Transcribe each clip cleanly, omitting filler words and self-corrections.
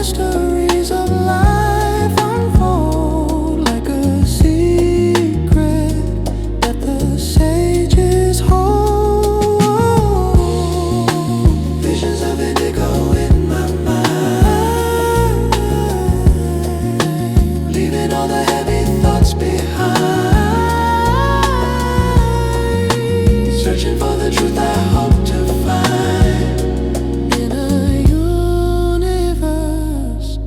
mysteries of life unfold like a secret that the sages hold. Visions of indigo in my mind, leaving all the heavy thoughts behind, searching for the truth I hope to find. In a universe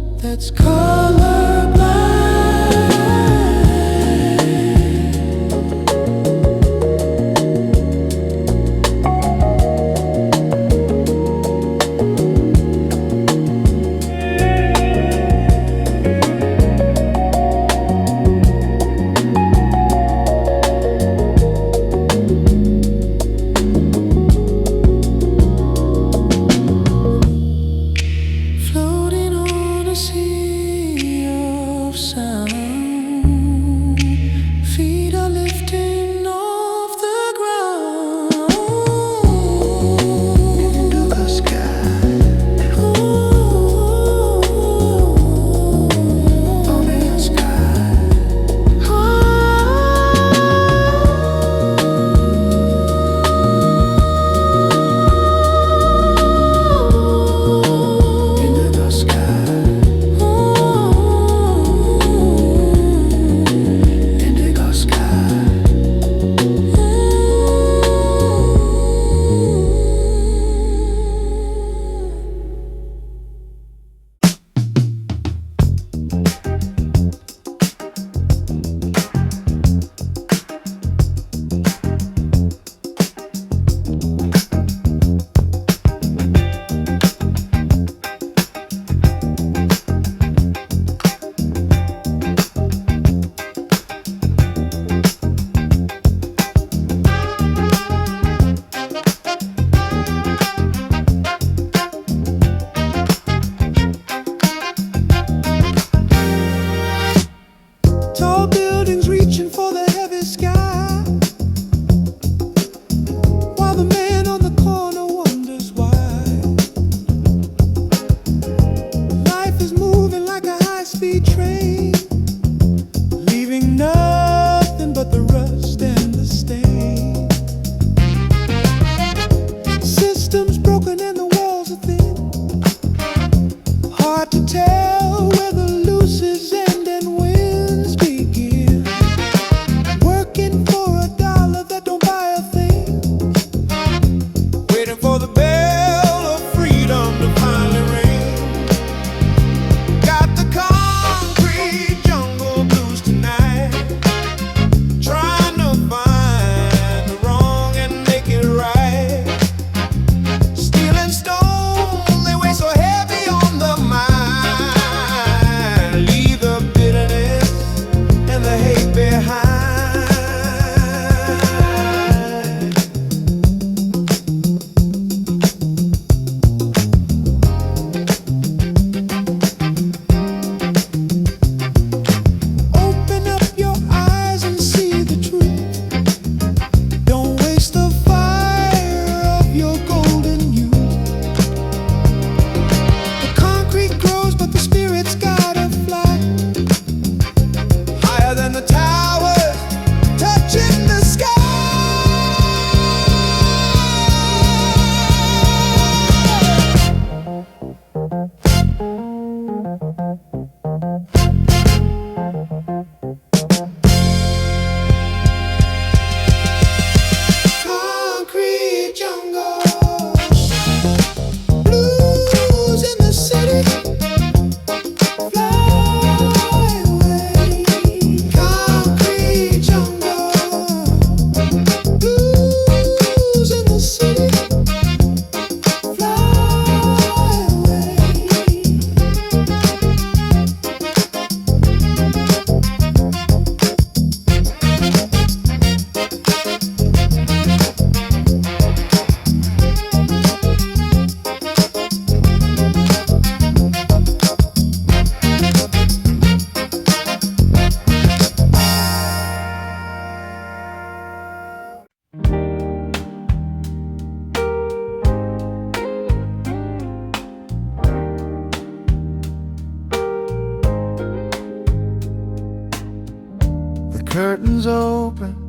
curtains open,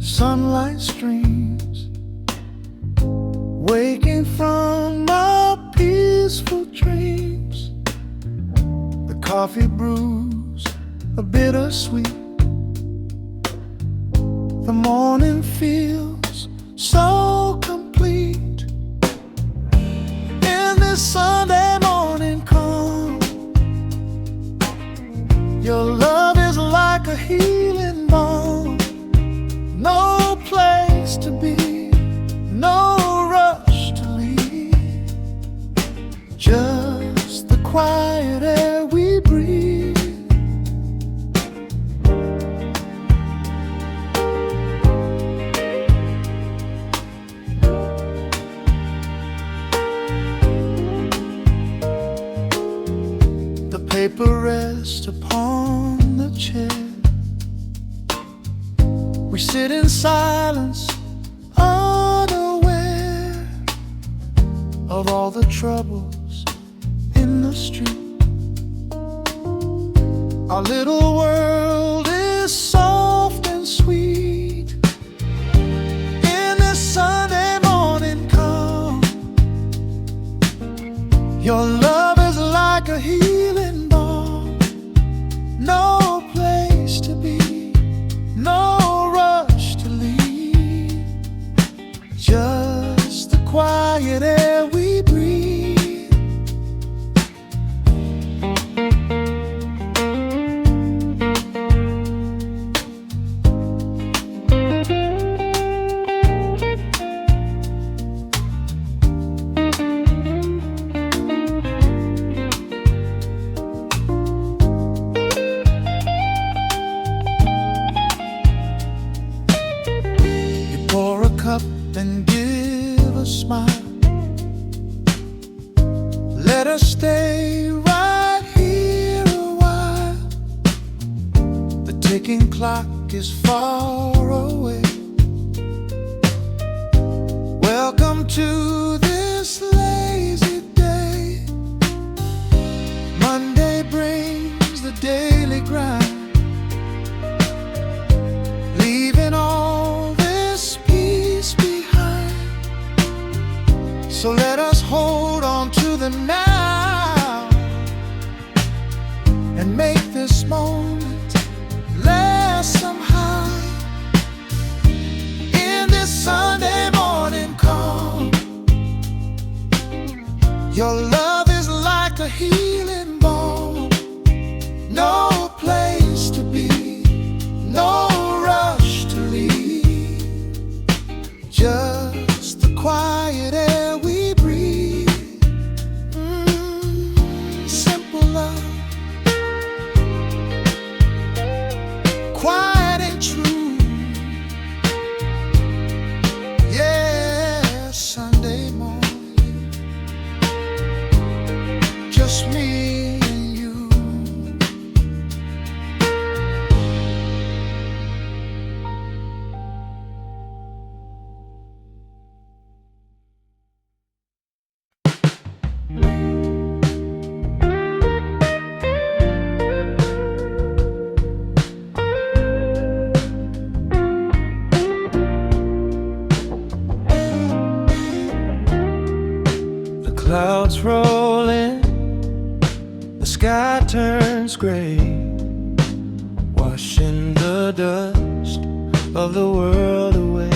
sunlight streams, waking from my peaceful dreams. The coffee brews a bittersweet. The morning feels so complete. In this Sunday morning calm, your love is like a healing balm. No place to be, no rush to leave, just the quiet air we breathe. The paper rests upon the chair. We sit in silence, unaware of all the troubles in the street. Our little world is soft and sweet. In this Sunday morning calm, your love is like a healing balm. No place to be, no rush to leave, just the quiet air we breathe. Pour a cup and give a smile. Let us stay right here a while. The ticking clock is far away. Welcome to this lazy day. Monday brings the daily grind, leaving all this peace behind. So let us hold on to the now and make this moment last somehow. In this Sunday morning calm, your love is like a healing balm. No place to be, no rush to leave, just the quiet air we breathe. Simple love, quiet and true. Yeah, Sunday morning, just me and you. The clouds roll in, the sky turns gray, washing the dust of the world away.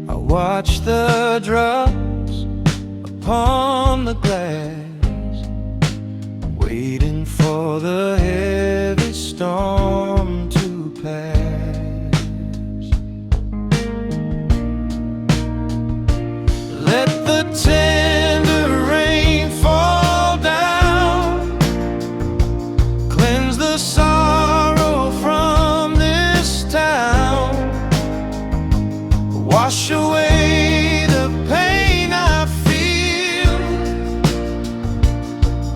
I watch the drops upon the glass, waiting for the heavy storm to pass. Let the tender rain fall down, cleanse the sorrow from this town, wash away the pain I feel,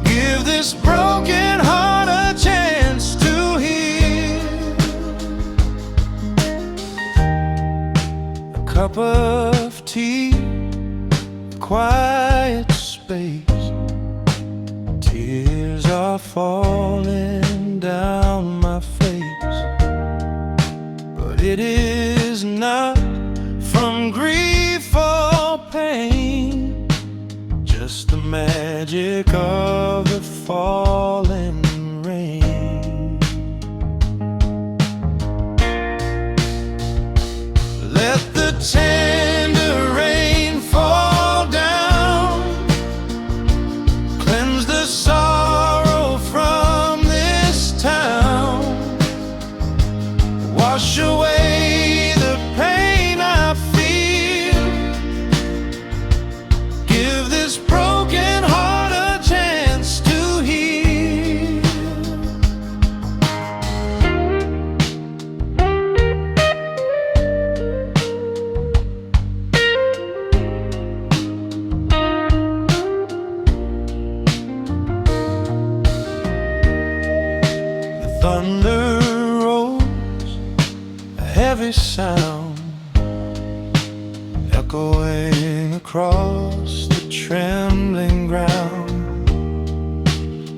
give this broken heart a chance to heal. A cup of tea, quiet space, tears are falling down my face. just the magic of the falling rain. Let the tender rain fall down, cleanse the sorrow from this town, wash away the pain I feel, give this broken heart a chance to heal. The thunder rolls, a heavy sound echoing across the trembling ground.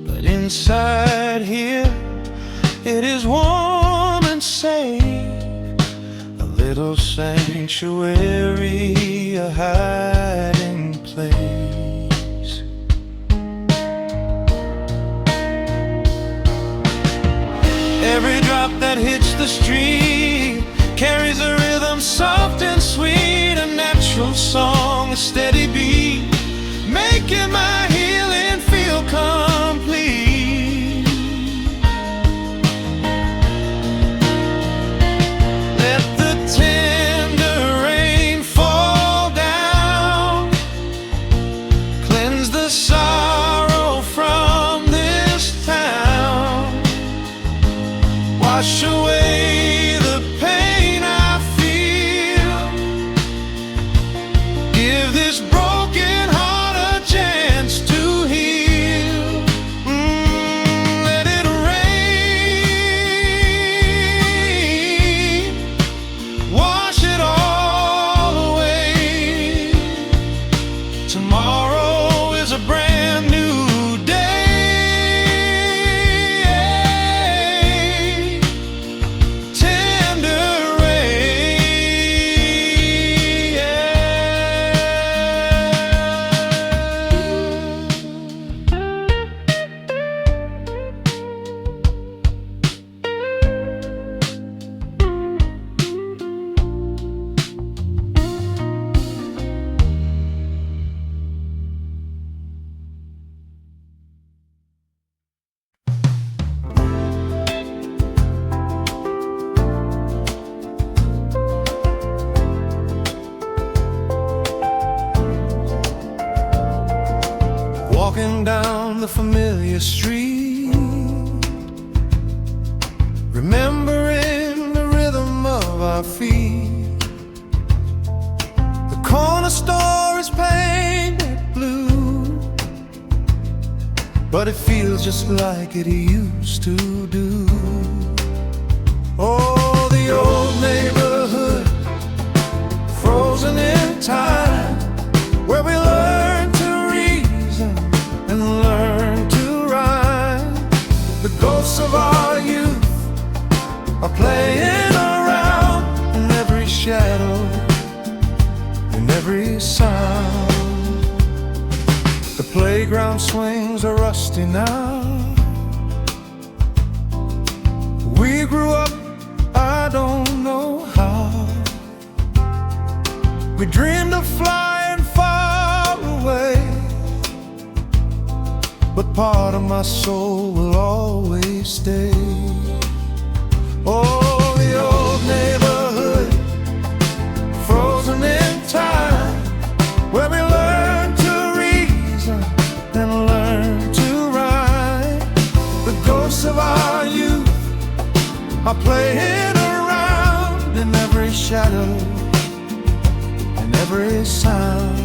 But inside here it is warm and safe, a little sanctuary, a hiding place. Every drop that hits the street carries a rhythm soft and sweet, a natural song, a steady beat, making my healing feel complete. Let the tender rain fall down, cleanse the sorrow from this town, wash away the pain I feel, give this broken heart a chance to heal. Let it rain, wash it all away. Tomorrow is a brand new day. Tender rain, walking down the familiar street, remembering the rhythm of our feet. The corner store is painted blue, but it feels just like it used to do. Oh, the old neighborhood, frozen in time, where we learn to reason and learn to rhyme. The ghosts of our youth are playing around in every shadow, in every sound. The playground swings are rusty now. We grew up, I don't know how. We dreamed of flying far away, but part of my soul will always stay. Oh, the old neighborhood, frozen in time, where we learn to reason and learn to rhyme. The ghosts of our youth are playing around in every shadow, in every sound.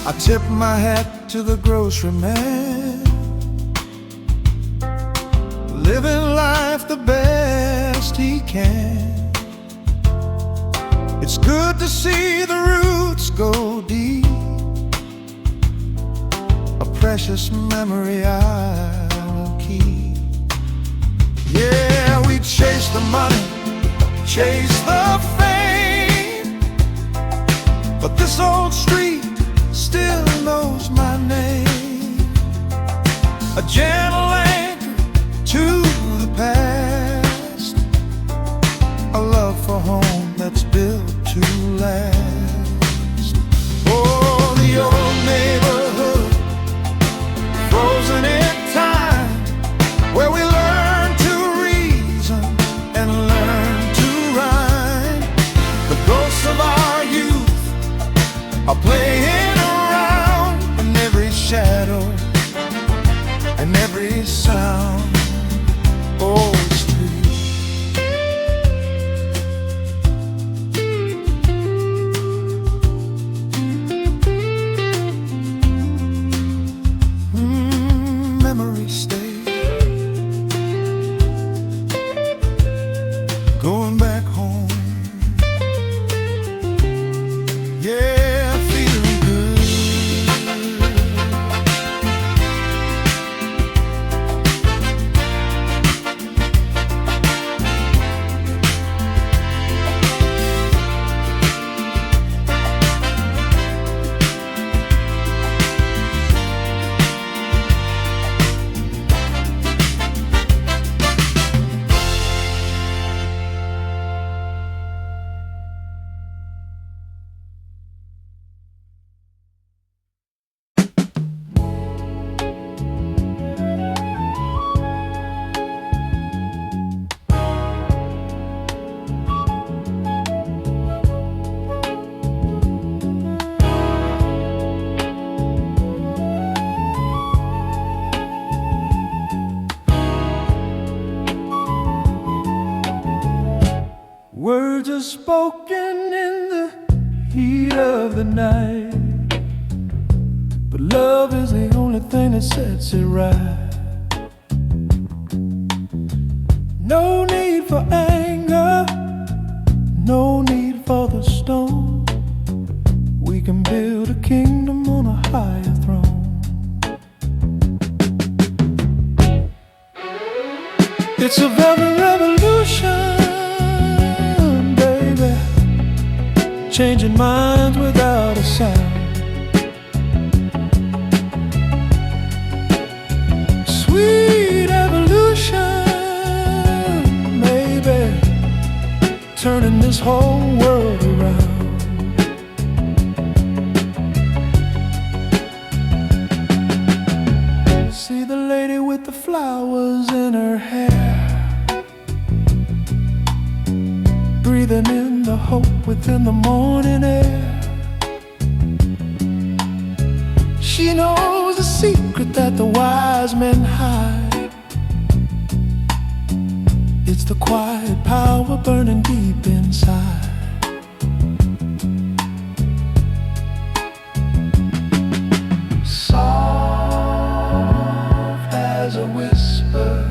I tip my hat to the grocery man, living life the best It's good to see the roots go deep. A precious memory I'll keep. Yeah, we chase the money, chase the fame, but this old street still knows my name. A gentle anchor to the past, a love for home that's built to last. Oh, the old neighborhood, frozen in time, where we learn to reason and learn to rhyme. The ghosts of our youth are playing around in every shadow and every sound. Oh, going back home, yeah, feeling good. Words are spoken in the heat of the night, but love is the only thing that sets it right. No need for anger, no need for the stone. We can build a kingdom on a higher throne. It's a velvet revolution, changing minds without a sound. Sweet evolution, maybe turning this whole world around. See the lady with the flowers in her hair, breathing in the hope within the morning air. She knows the secret that the wise men hide. It's the quiet power burning deep inside. Soft as a whisper,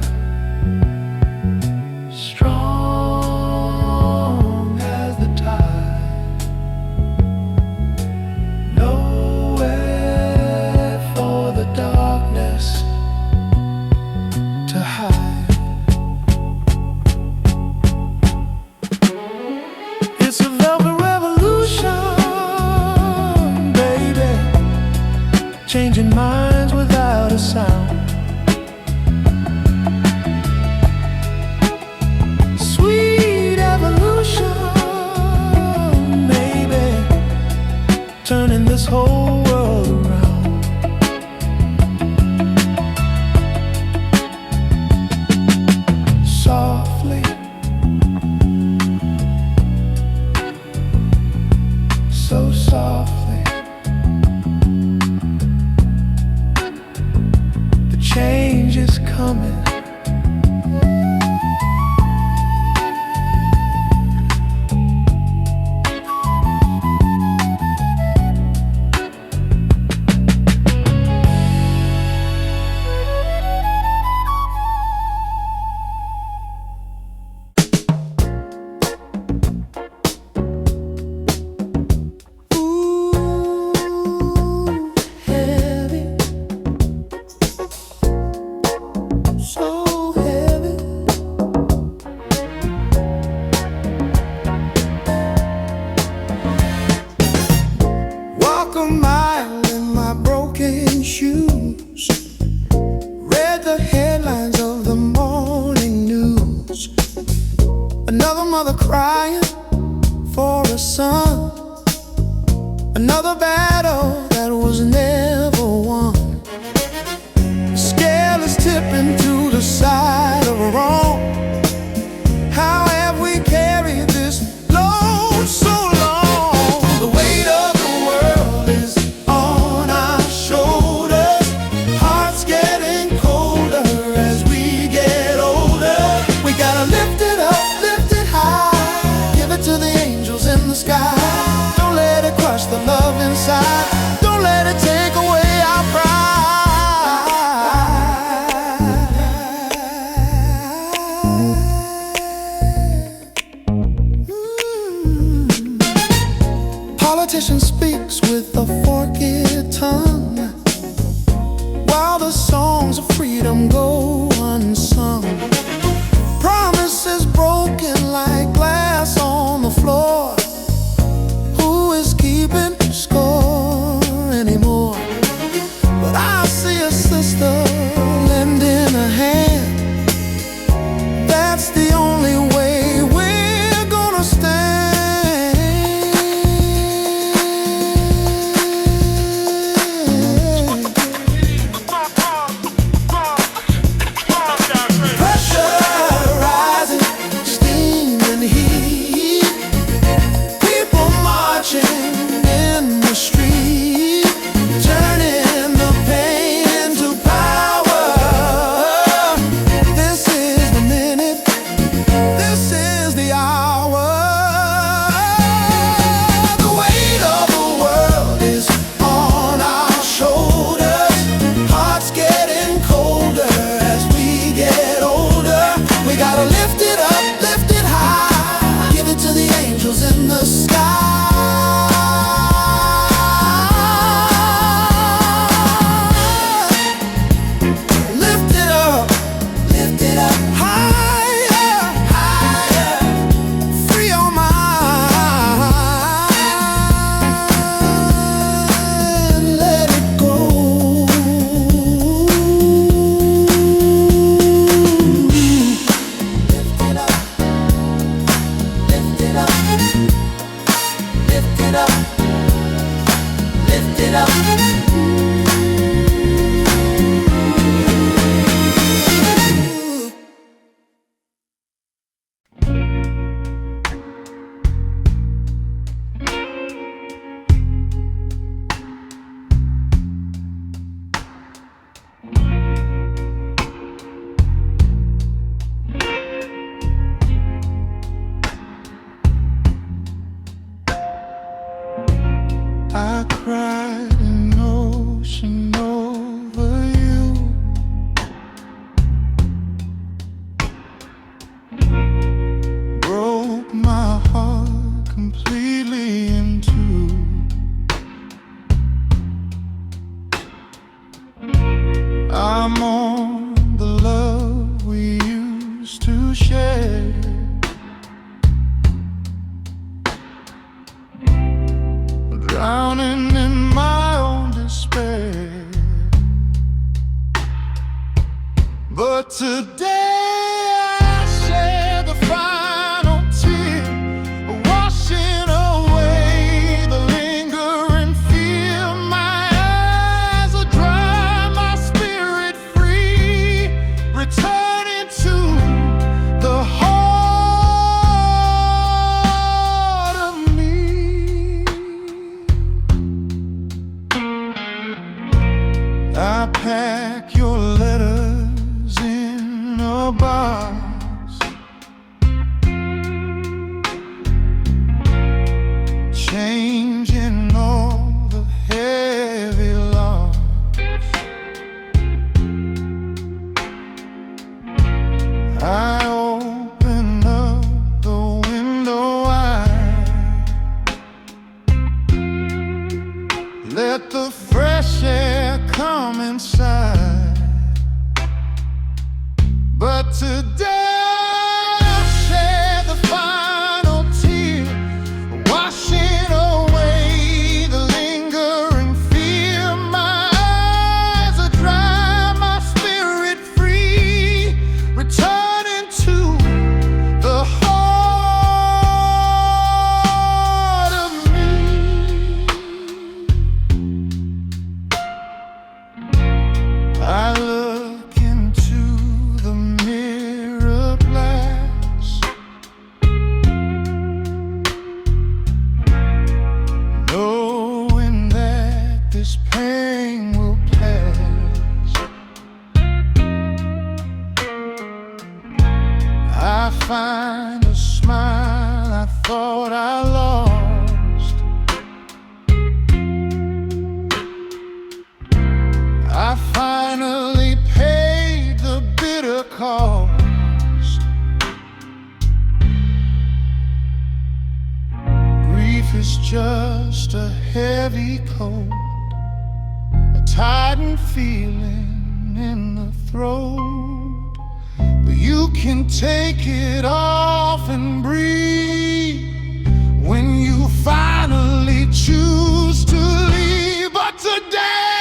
Another mother crying for a son. Another battle that was never won. The scale is tipping to the side of wrong. How have we carried this load so long? The weight of the world is on our shoulders. Hearts getting colder as we get older. We gotta lift it up, lift it high. Give it to the angels in the sky. Don't let it crush the love inside. Don't let it take away find a smile I thought I lost. I finally paid the bitter cost. Grief is just a heavy coat, a tightened feeling in the throat. But you can take it off and breathe when you finally choose to leave. But today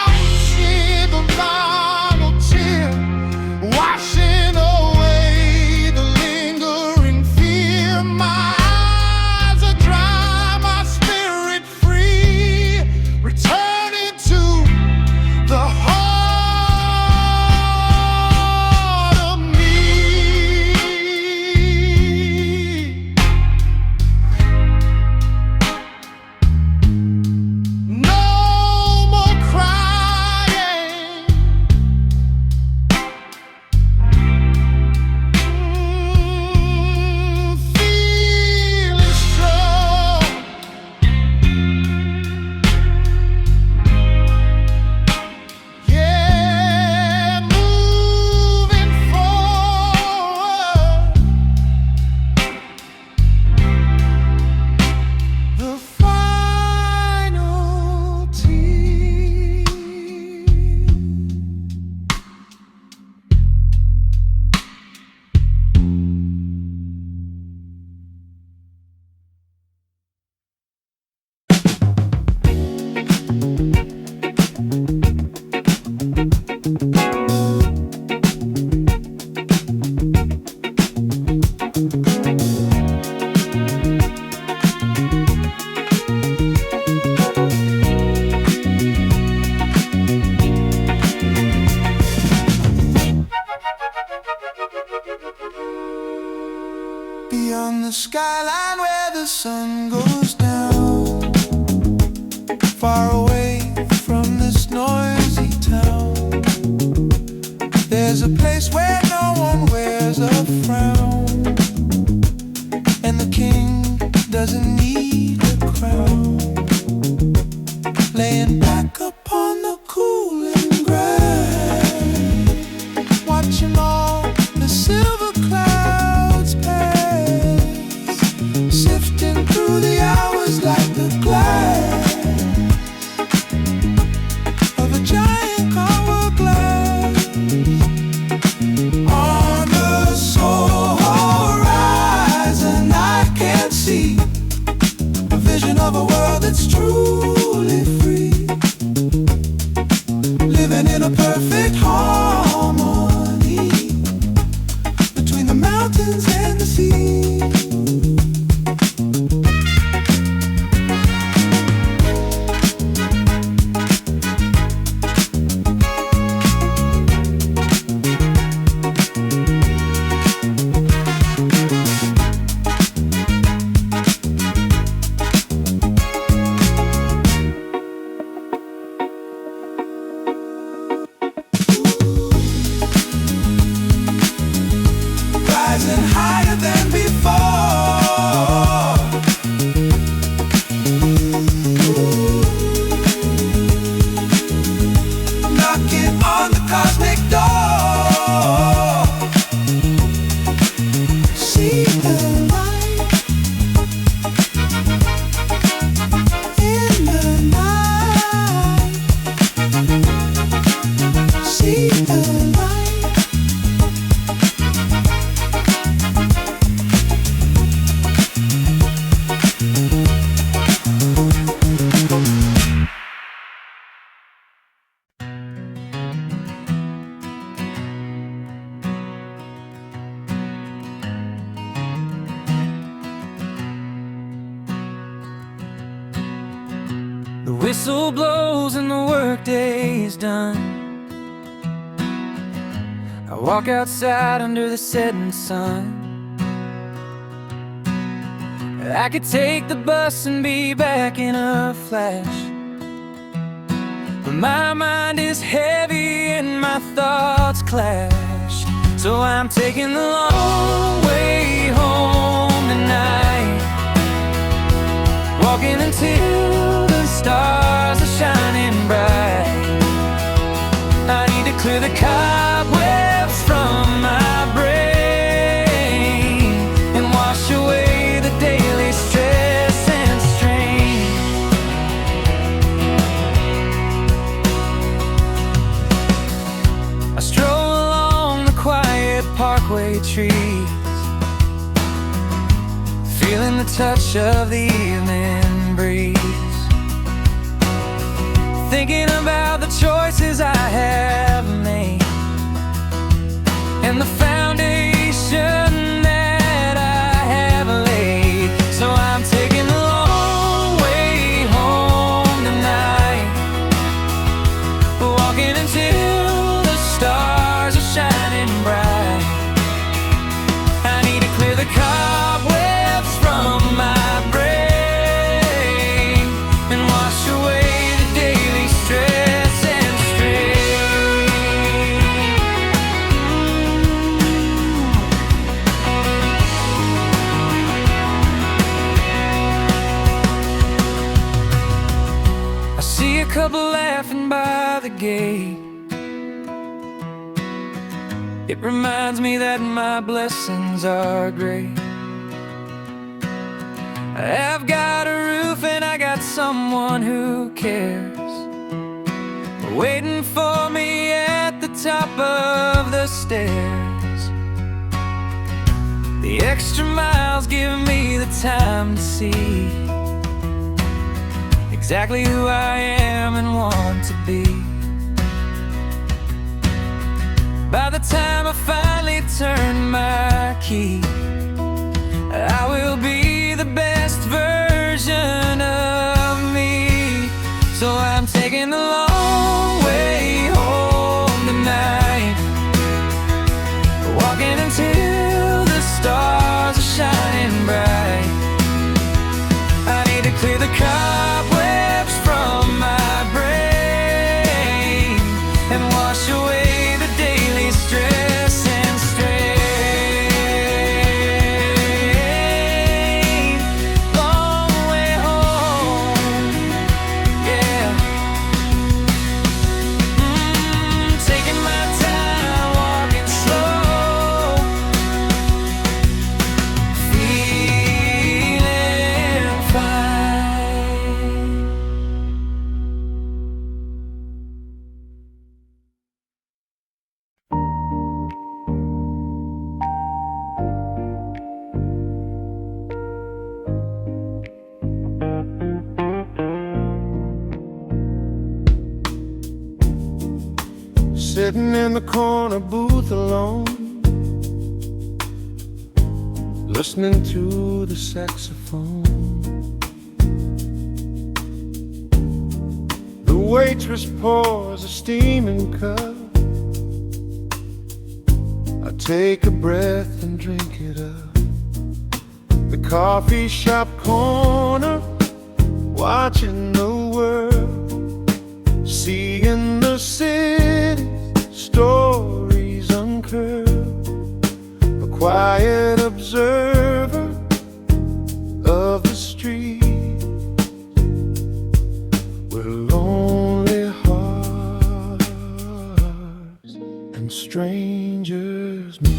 I'll see the final tear washing away the lingering fear. My eyes are dry, my spirit free, returning to the heart of me. No more crying, feeling strong. Yeah, moving forward. The final tear. Beyond the skyline where the sun goes down, far away from this noisy town, there's a place where no one wears a frown, and the king doesn't need a crown. Laying back upon the cooling ground, watching all the silver clouds pass, sifting through the hours like the glass of a giant hourglass. On the soul horizon I can see a vision of a world that's truly free, living in a perfect harmony between the mountains and the sea. Rising higher than before, knocking on the cosmic door. See the light in the night. See the light. The whistle blows and the workday is done. I walk outside under the setting sun. I could take the bus and be back in a flash, but my mind is heavy and my thoughts clash. So I'm taking the long way home tonight, walking until the stars are shining bright. I need to clear the cobwebs from my brain and wash away the daily stress and strain. I stroll along the quiet parkway trees, feeling the touch of the evening breeze, thinking about the choices I have made and the foundation that I have laid. So I'm taking the long way home tonight, walking until the stars are shining bright. I need to clear the cobwebs from my brain and wash away the daily stress and strain. I see a couple laughing by the gate. It reminds me that my blessings are great. I've got a roof and I got someone who cares, waiting for me at the top of the stairs. The extra miles give me the time to see exactly who I am and want to be. By the time I finally turn my key, I will be the best version of me. So I'm taking the long way home tonight, walking until the stars are shining bright. I need to clear the cobwebs from my brain and wash away the daily stress and strain. Long way home, yeah. Taking my time, walking slow, feeling fine. Sitting in the corner booth alone, listening to the saxophone. The waitress pours a steaming cup. I take a breath and drink it up. The coffee shop corner, watching the world, seeing the city stories uncurled, a quiet observer of the street, where lonely hearts and strangers meet.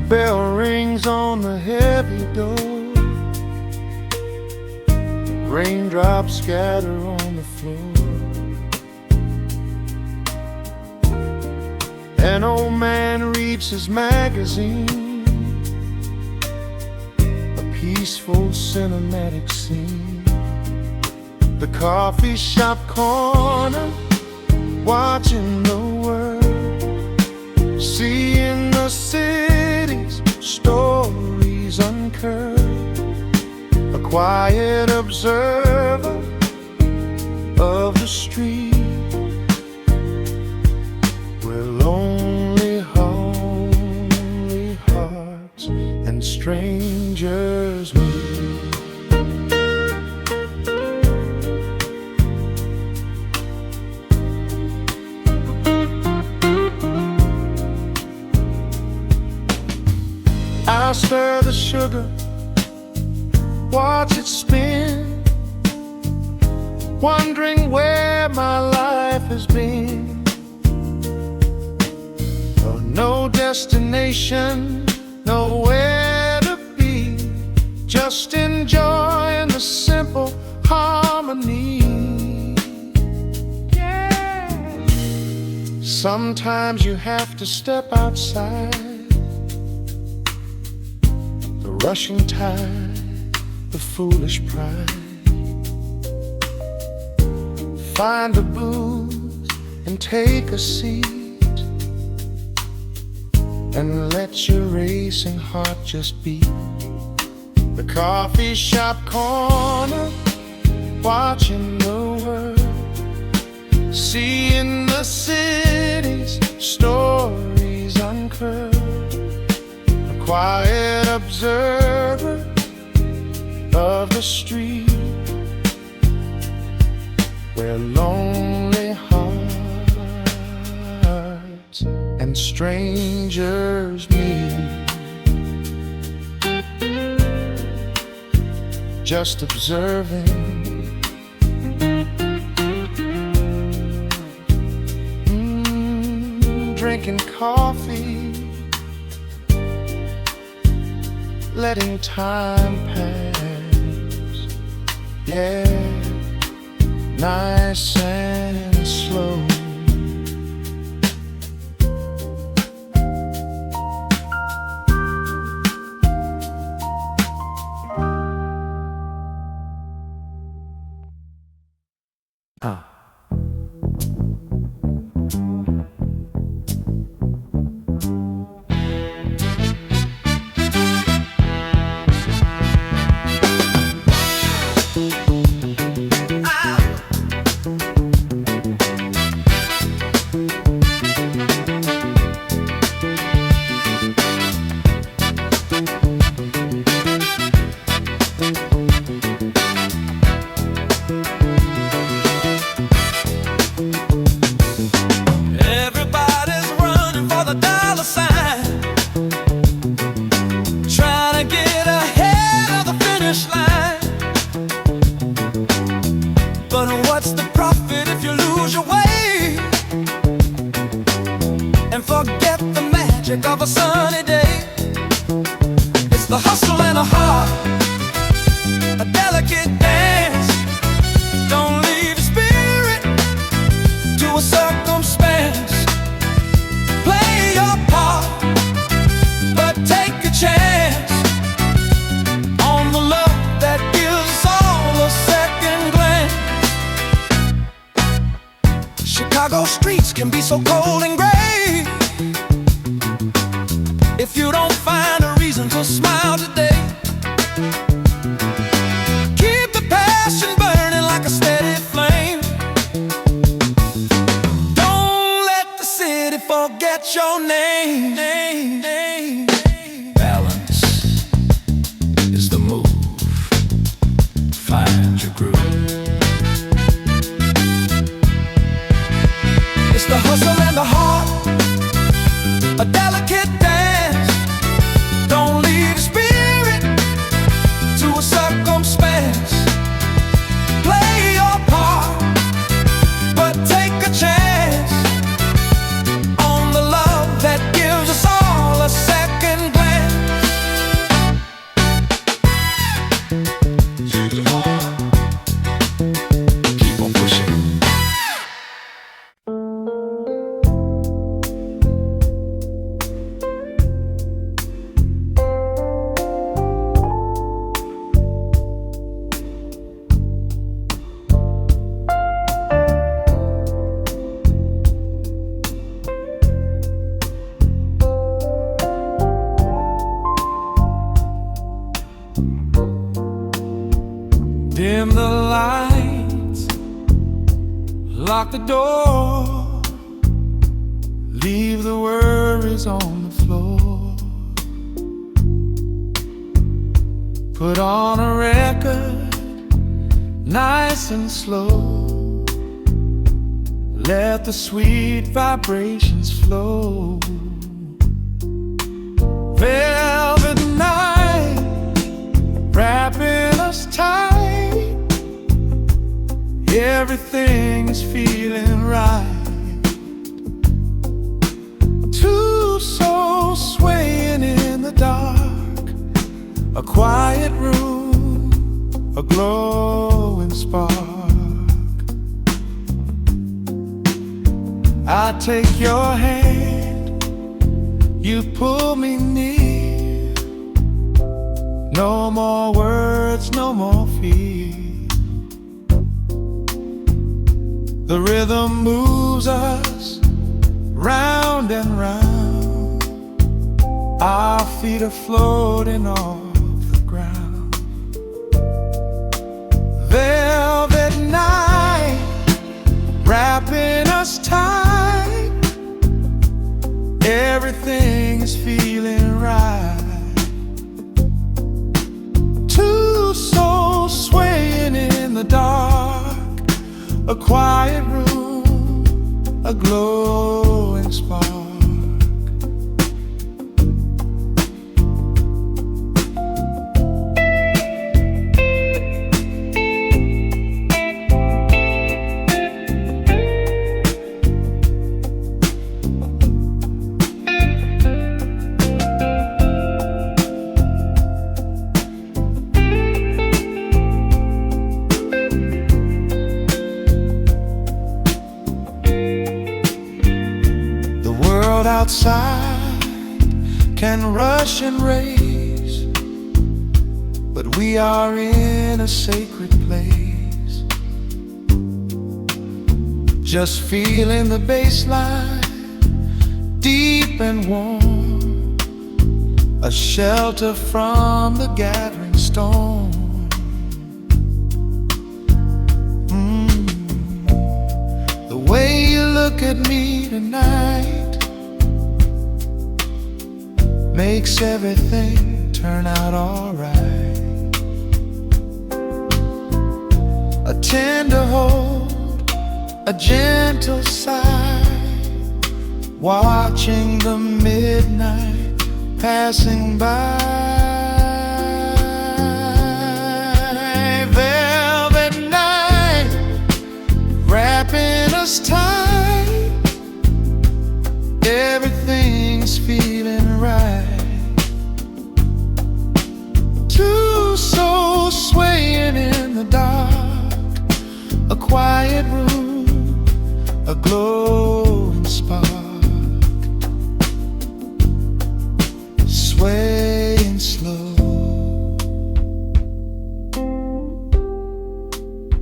Bell rings on the heavy door, raindrops scatter on the floor. An old man reads his magazine, a peaceful cinematic scene. The coffee shop corner, watching the world, seeing the city's stories uncurled, a quiet observer of the street, where lonely hearts and strangers meet. I stir the sugar, watch it spin, wondering where my life has been. Oh, no destination, nowhere to be, just enjoying the simple harmony. Yeah. Sometimes you have to step outside the rushing tide, the foolish pride. Find a booth and take a seat, and let your racing heart just beat. The coffee shop corner, watching the world, seeing the city's stories uncurled. A quiet observer of the street, where lonely hearts and strangers meet. Just observing, drinking coffee, letting time pass. Yeah, nice and slow. Of a sunny day, it's the hustle and a heart, a delicate dance. Don't leave your spirit to a circumstance. Play your part, but take a chance on the love that gives us all a second glance. Chicago streets can be so cold and gray if you don't find a reason to smile today. Keep the passion burning like a steady flame. Don't let the city forget your name. Balance is the move. Find your groove. It's the hustle and the heart, a delicate dance. Don't leave the spirit to a circumstance. Play your part, but take a chance on the love that gives us all a second glance. Keep on pushing. Dim the lights, lock the door, leave the worries on the floor. Put on a record, nice and slow. Let the sweet vibrations flow. Velvet night, wrapping us tight. Everything is feeling right. Two souls swaying in the dark. A quiet room, a glowing spark. I take your hand, you pull me near. No more words, no more fear. The rhythm moves us round and round. Our feet are floating off the ground. Velvet night, wrapping us tight. Everything is feeling right. Two souls swaying in the dark. A quiet room, a glowing spark. Outside can rush and race, but we are in a sacred place. Just feeling the bassline, deep and warm, a shelter from the gathering storm. The way you look at me tonight makes everything turn out alright. A tender hold, a gentle sigh, watching the midnight passing by. Velvet night, wrapping us tight. Everything's feeling right. Two souls swaying in the dark. A quiet room, a glowing spark. Swaying slow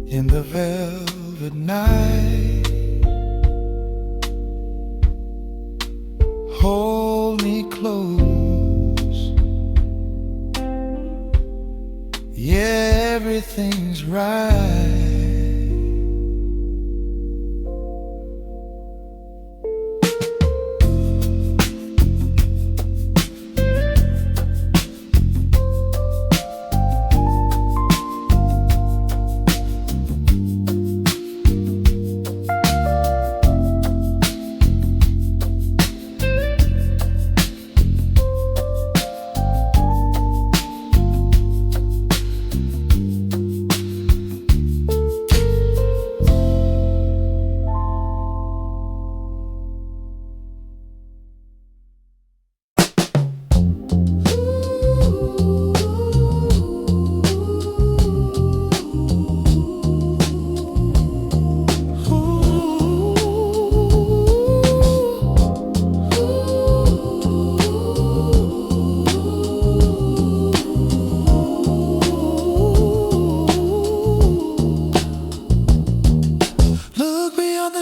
in the velvet night. Hold me close. Yeah, everything's right.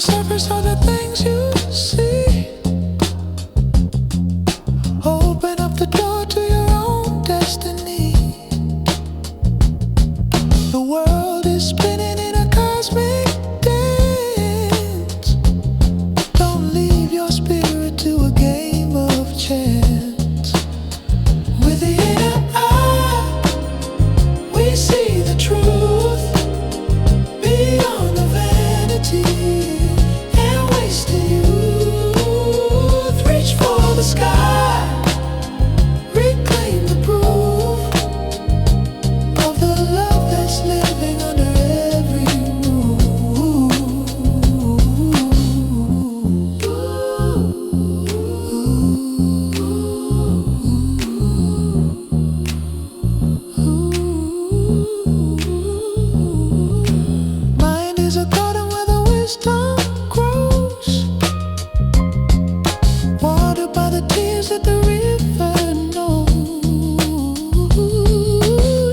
surface are the things you see. Open up the door to your own destiny. The world is spinning in a cosmic dance. Don't leave your spirit to a game of chance. With the inner eye, the truth beyond the vanity and wasted youth. Reach for the sky, reclaim the proof of the love that's living under every roof. Mind is a garden where the wisdom grows, watered by the tears that the river knows.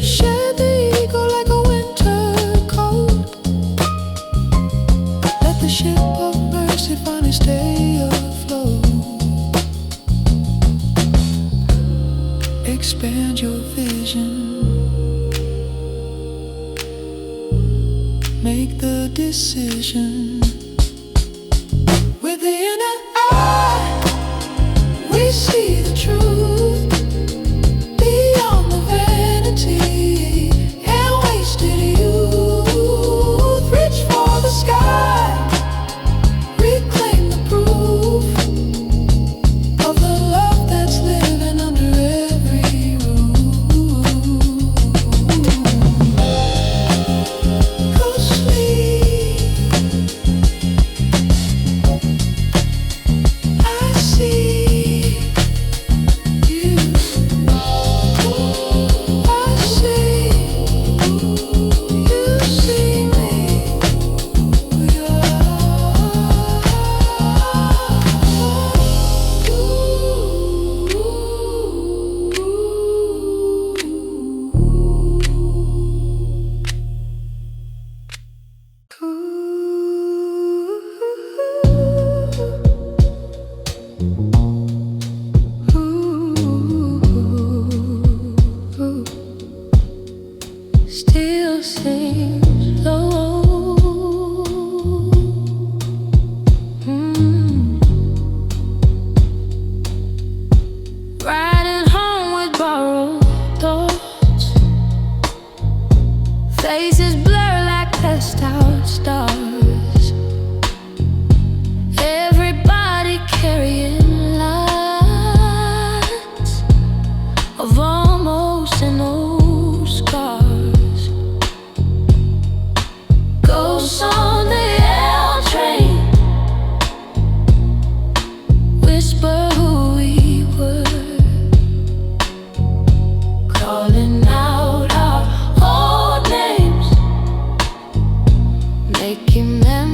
Shed the ego like a winter coat. Let the ship of mercy finally stay afloat. Expand your vision. Make the decision. With the inner eye, we see the truth beyond the vanity and wasted youth. Reach for the sky, reclaim the proof of the love that's living under every roof. Go sleep, I see you. I see you see me. Still seems low. Riding home with borrowed thoughts, faces blur like passed out stars. Everybody carrying lines of almost and no scars. Ghosts on the L train whisper who we were, calling out our old names, making memories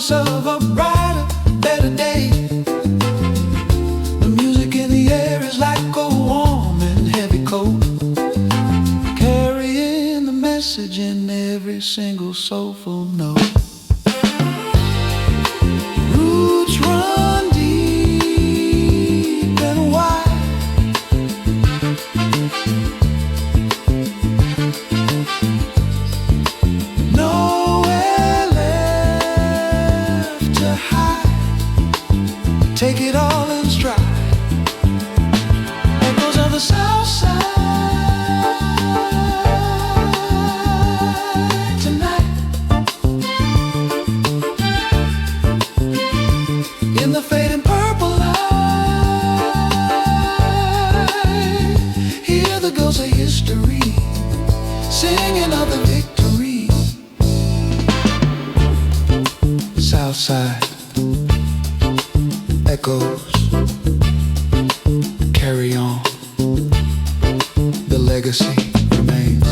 promise of a brighter, better day. The music in the air is like a warm and heavy coat, carrying the message in every single soulful note. Roots run deep and wide, nowhere left to hide. Take it all in stride. Echoes of the South Side tonight. In the fading purple light, hear the ghosts of history singing of the victory. Southside echoes, carry on. The legacy remains.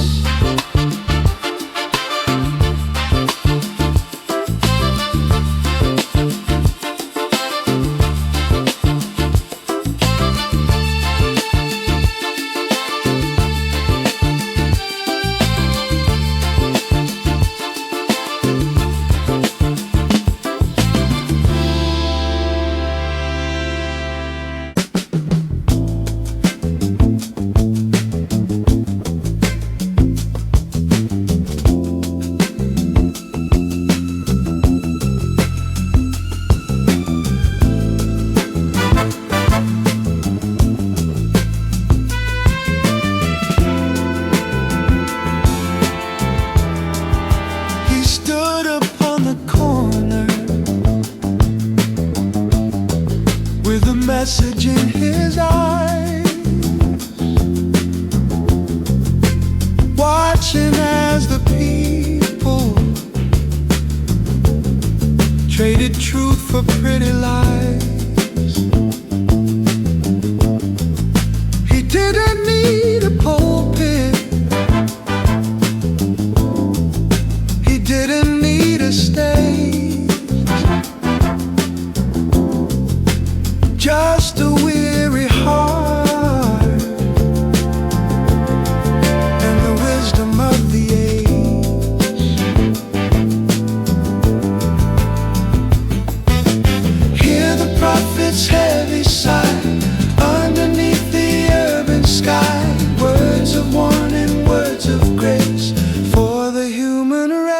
He stood upon the corner with a message in his eyes, watching as the people traded truth for pretty lies. He didn't need a pulpit, he didn't need a stage, just a weary heart and the wisdom of the age. Hear the prophet's heavy sigh underneath the urban sky. Words of warning, words of grace for the human race.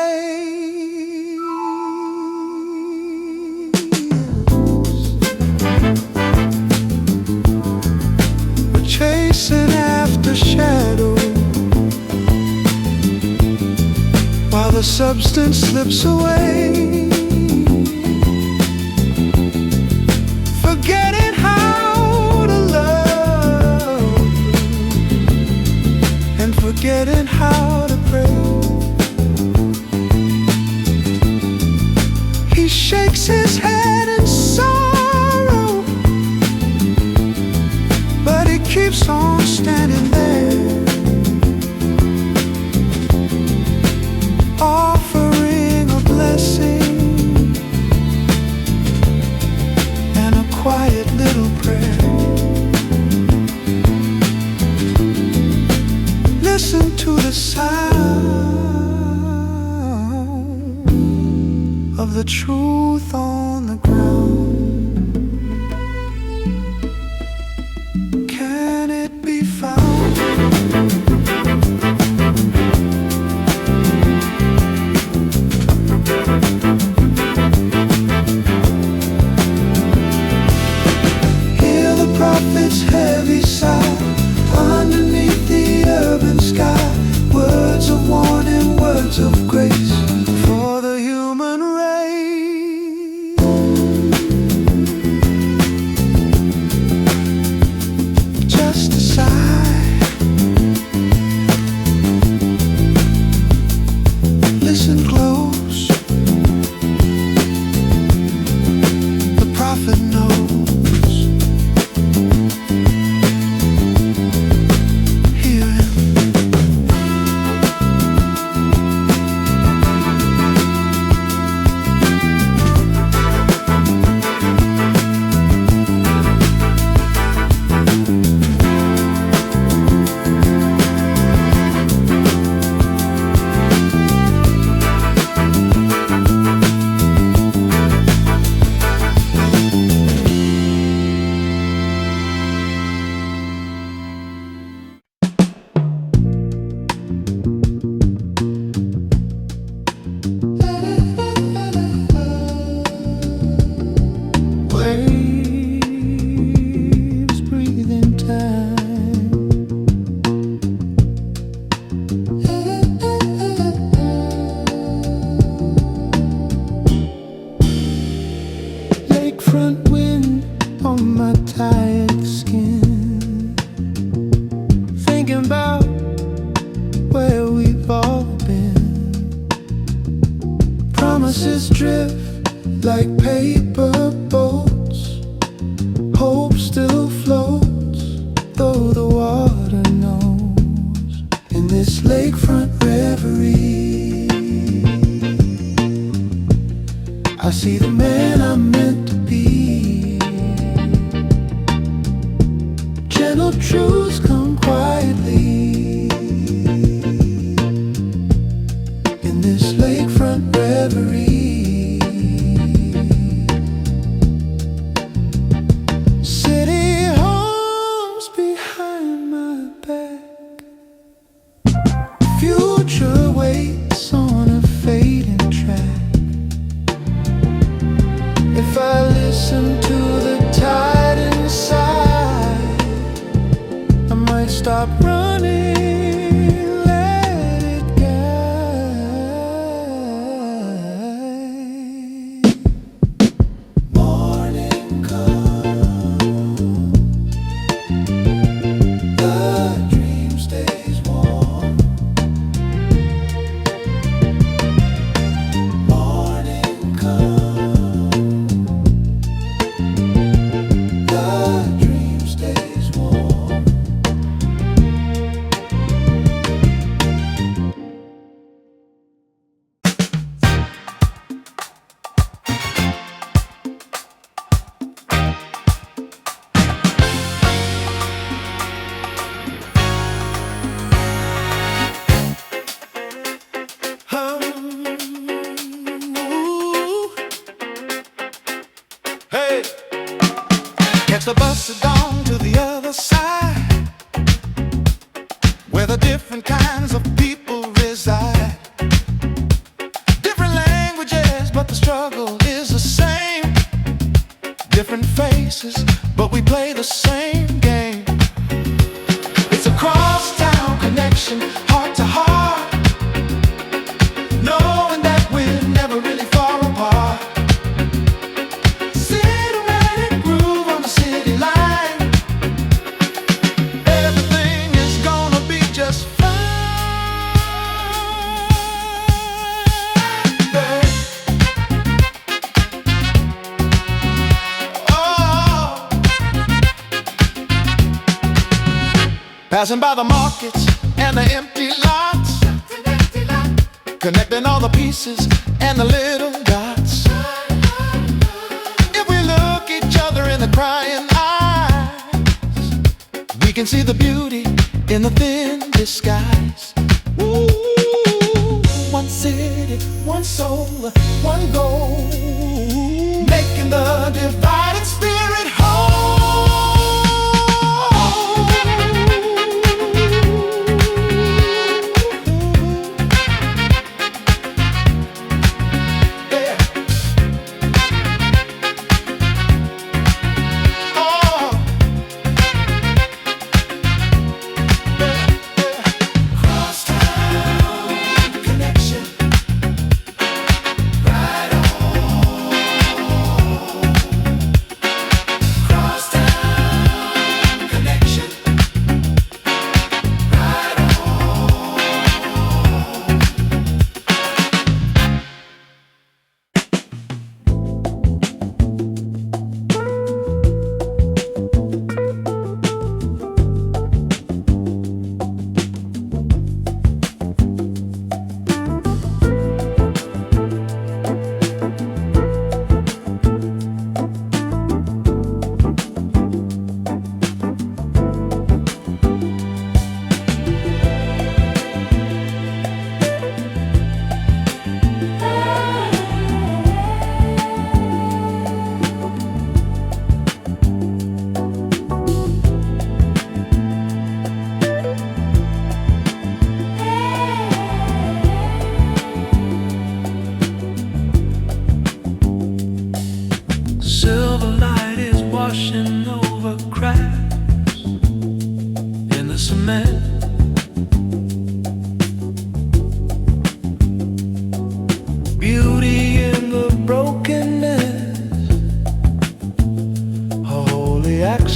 We're chasing after shadow while the substance slips away, forgetting how to love and forgetting how to pray. He shakes his head in sorrow, but he keeps on standing there, offering a blessing and a quiet little prayer. Listen to the sound of the truth on the ground. Can it be found? Hear the prophet's heavy sigh underneath the urban sky. Words of warning, words of grace for the human race. lakefront wind on my tired skin, thinking about where we've all been. Promises drift like paper boats, hope still floats, though the water knows. In this lakefront reverie, I see the man I'm meant to be. Gentle truths come quietly in this lakefront reverie. City hums behind my back, future waits on a fading track. If I listen to the tide inside, I might stop running, let it guide. Morning comes, the dream stays warm. Morning comes, the dream stays warm. Ooh. Hey, catch the bus at dawn to the other side, where the different kinds of people reside. Different languages, but the struggle is the same. Different faces, but we play the same game. It's a cross-town connection, heart to heart, knowing that we're never really far apart. Cinematic groove on the city line, everything is gonna be just fine. Oh, passing by the markets and the empty lots, connecting all the pieces and the little dots. If we look each other in the crying eyes, we can see the beauty in the thin disguise. Ooh, one city, one soul, one goal, making the divided spirit whole.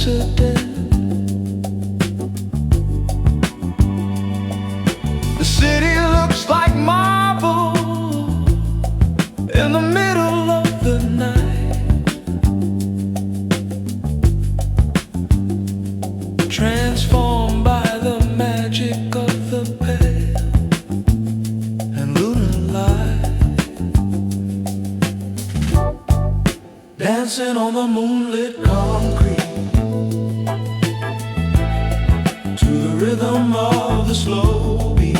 accident. The city looks like marble in the middle of the night, transformed by the magic of the pale and lunar light, dancing on the moonlit concrete to the rhythm of the slow beat.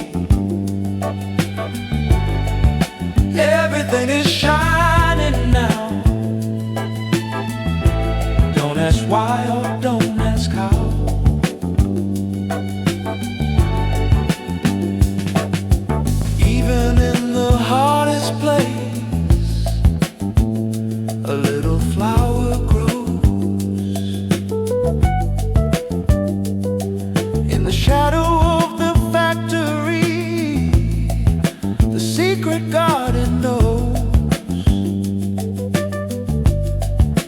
Everything is shining now. Don't ask why or don't ask how. Even in the hardest place, a little flower grows. In the shadow of the factory, the secret garden knows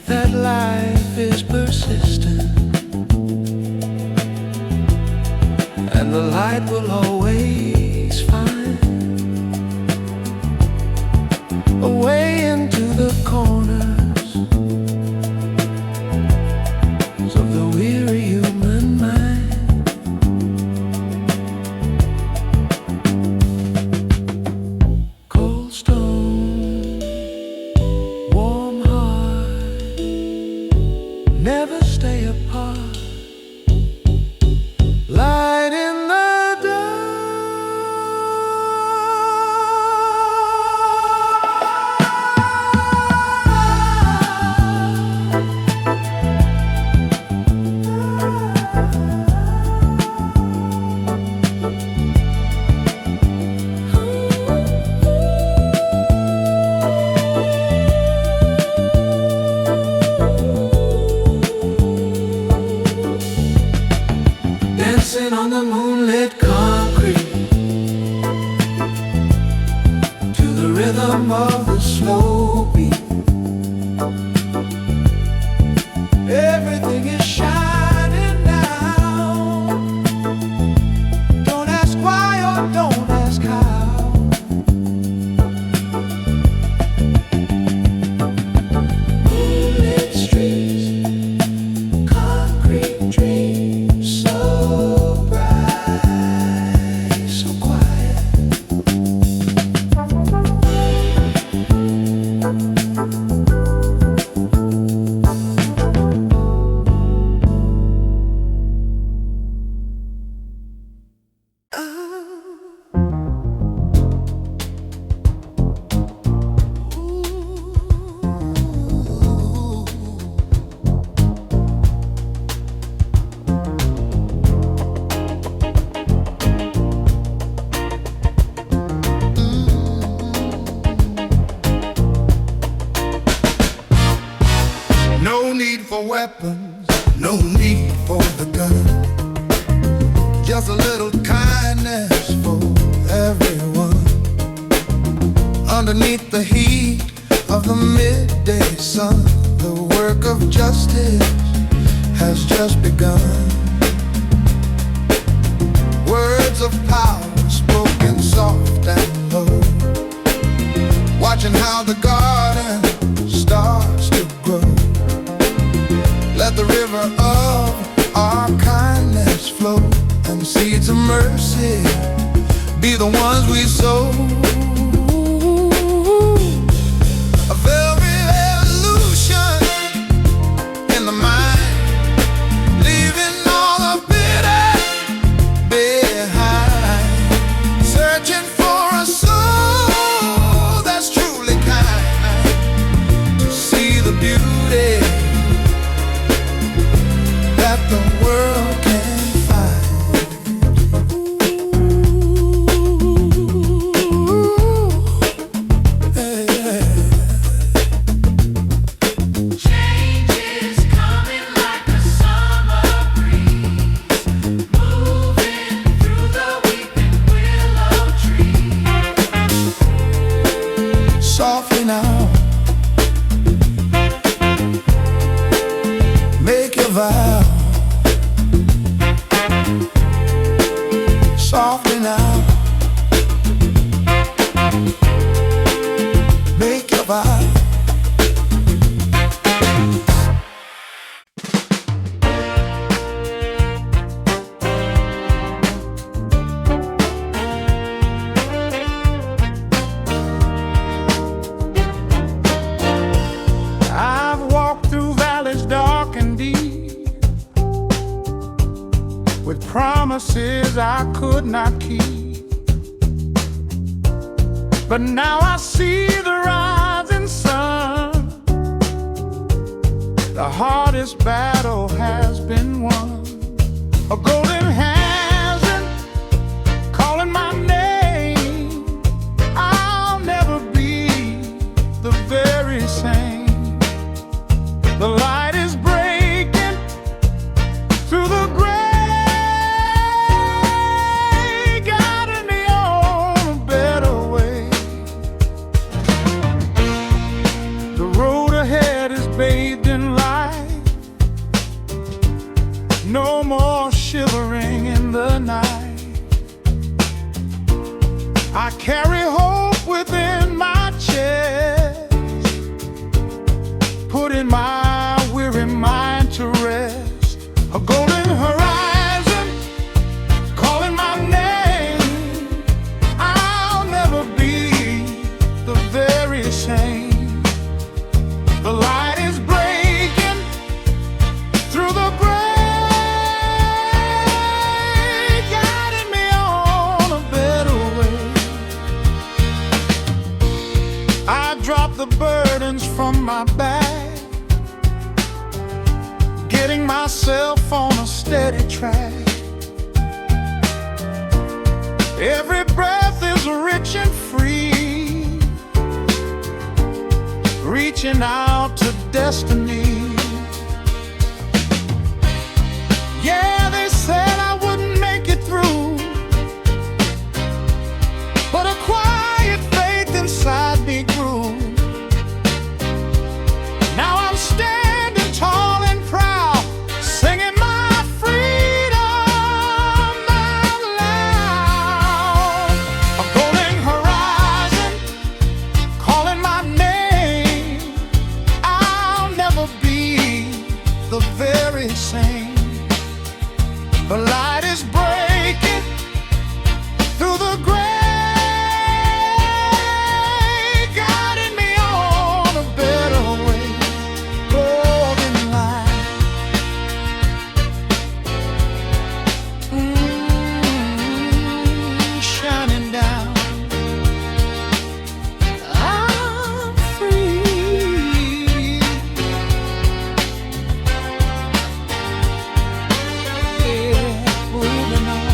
that life is persistent, and the light will always find a way into the corners of the weary human mind. Cold stone, warm heart, never stay apart. Light in the dancing on the moonlit concrete to the rhythm of the slow beat. Everything is shining now. Don't ask why or don't ask how. Moonlit streets, concrete dreams, so bright, so quiet. No need for weapons, no need for the gun. Just a little kindness for everyone. Underneath the heat of the midday sun, the work of justice has just begun. Words of power spoken soft and low, watching how the garden starts to grow. Let the river of our kindness flow, and the seeds of mercy be the ones we sow. A very evolution in the mind, leaving all the bitter behind, searching for a soul that's truly kind, to see the beauty that the world can find. Change is coming like a summer breeze, moving through the weeping willow tree. Softly now, promises I could not keep. But now I see the rising sun. The hardest battle has been won. A golden hand calling my name. I'll never be the very same. The light is breaking through the gray, guiding me on a better way. The road ahead is bathed in light. No more shivering in the night. I carry hope within my chest, putting my weary mind to rest. A golden horizon calling my name. I'll never be the very same. The light is breaking through the gray, guiding me on a better way. I drop the burdens from my back, getting myself on a steady track. Every breath is rich and free, reaching out to destiny. Yeah, they said I wouldn't make it through, but a quiet faith inside me grew. Now I'm standing tall and proud, singing my freedom out loud. A golden horizon calling my name. I'll never be the very same. The light is breaking through the gray, guiding me on a better way. Golden light, shining down. I'm free. Yeah, moving on.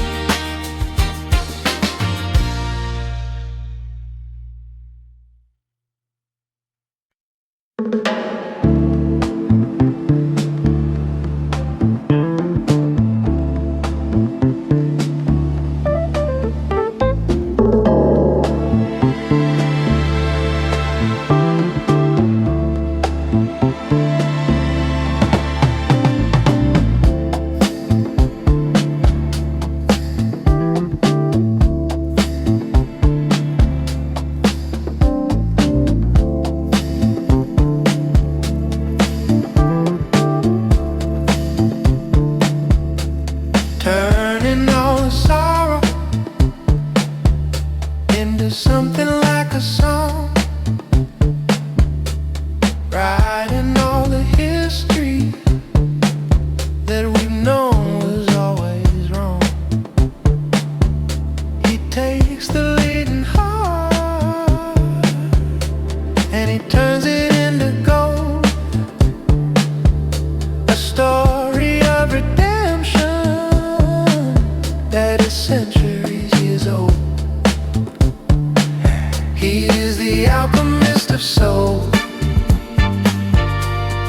Turning all the sorrow into something like a song, writing all the history that we know was always wrong. He takes the leading heart and he turns it into gold, a story of redemption that is centuries years old. He is the alchemist of soul,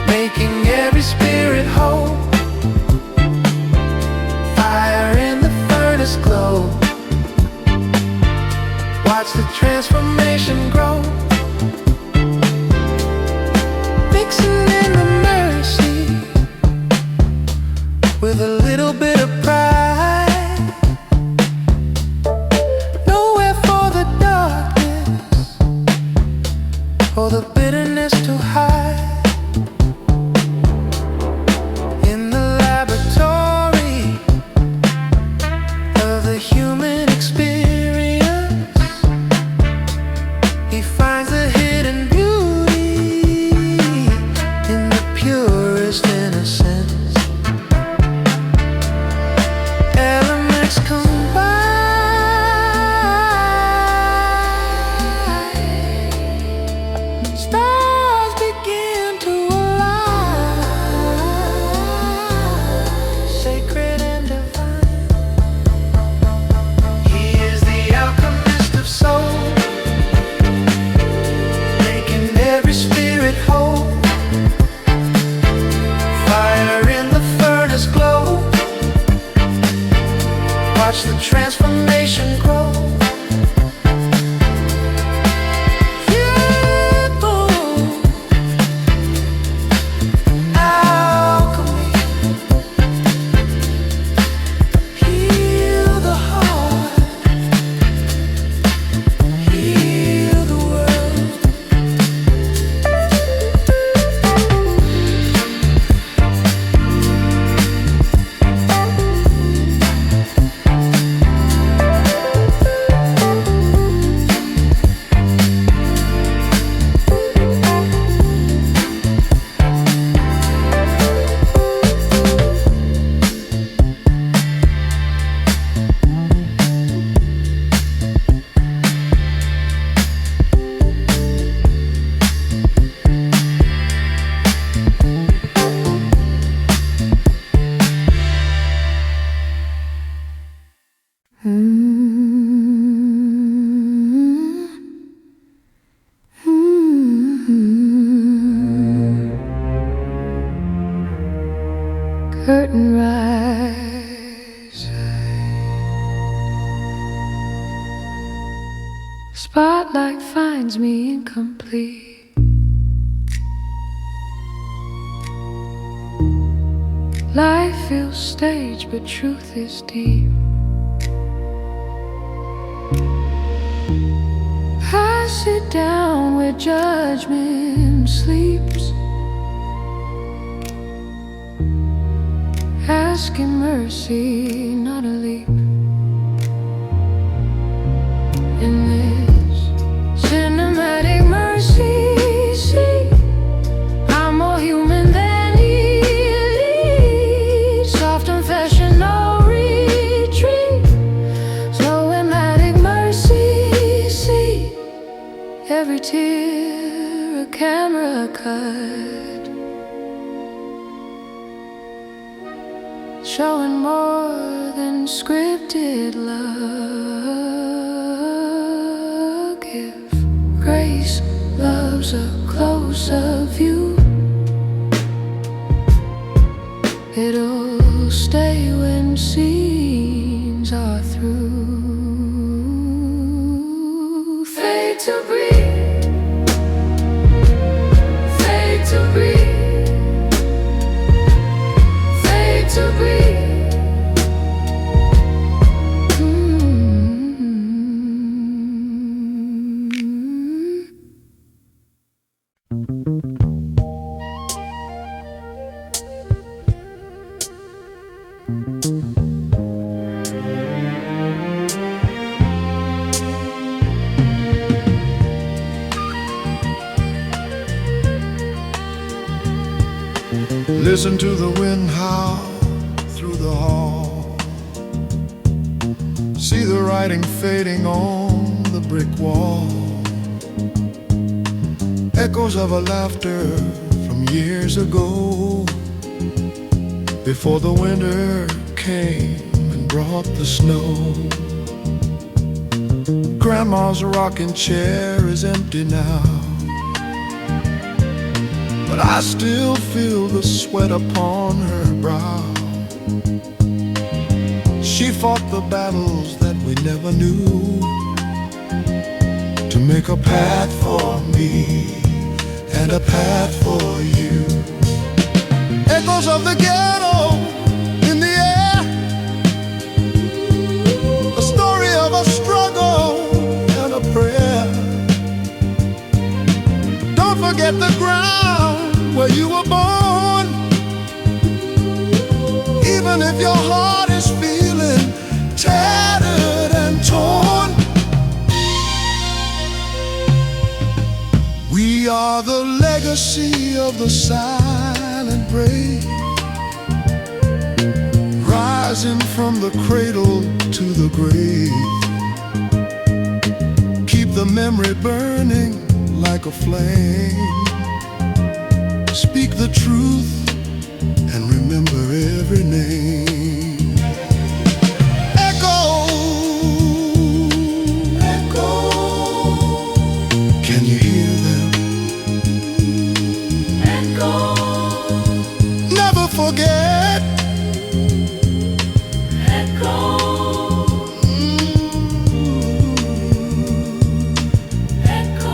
making every spirit whole. Fire in the furnace glow, watch the transformation grow. Mixing in the mercy with a little bit of pride. Nowhere for the darkness or the bitterness to hide. In the laboratory of the human experience, curtain rise. Spotlight finds me incomplete. Life feels staged, but truth is deep. I sit down where judgment sleeps, asking mercy, not a leap. In this cinematic mercy seat, I'm more human than elite. Soft confession, no retreat. Cinematic mercy seat. Every tear a camera cut, showing more than scripted love. If grace loves a closer view, it'll stay when scenes are through. Fade to breathe, fade to breathe, fade to breathe. Listen to the wind howl through the hall. See the writing fading on the brick wall. Echoes of a laughter from years ago, before the winter came and brought the snow. Grandma's rocking chair is empty now, but I still feel the sweat upon her brow. She fought the battles that we never knew, to make a path for me and a path for you. Echoes of the ghetto in the air, a story of a struggle and a prayer. Don't forget the ground where you were born, even if your heart is feeling tattered and torn. We are the legacy of the silent brave, rising from the cradle to the grave. Keep the memory burning like a flame. Speak the truth and remember every name. Echo, echo, can you hear them? Echo, never forget. Echo, echo.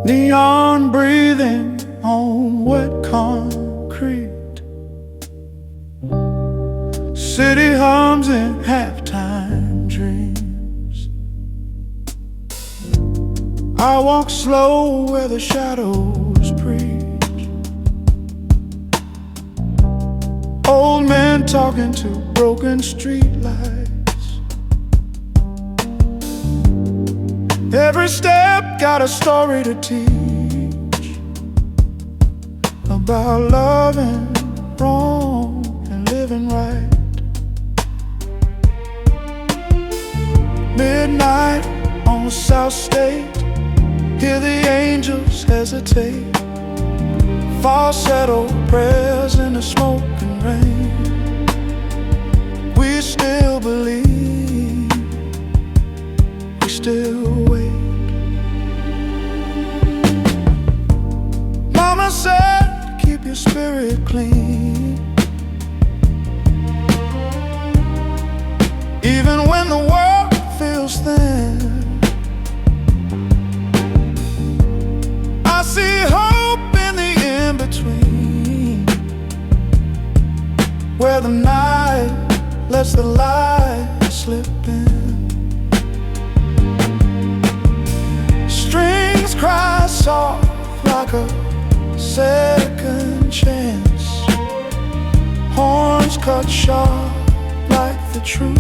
Neon breathing on wet concrete. City hums in halftime dreams. I walk slow where the shadows preach. Old men talking to broken street lights. Every step got a story to teach about loving wrong and living right. Midnight on South State, hear the angels hesitate. Falsetto prayers in the smoke and rain. We still believe, we still wait. Mama said, keep your spirit clean, even when the world feels thin. I see hope in the in-between, where the night lets the light slip in. Strings cry soft like a second chance. Horns cut sharp like the truth.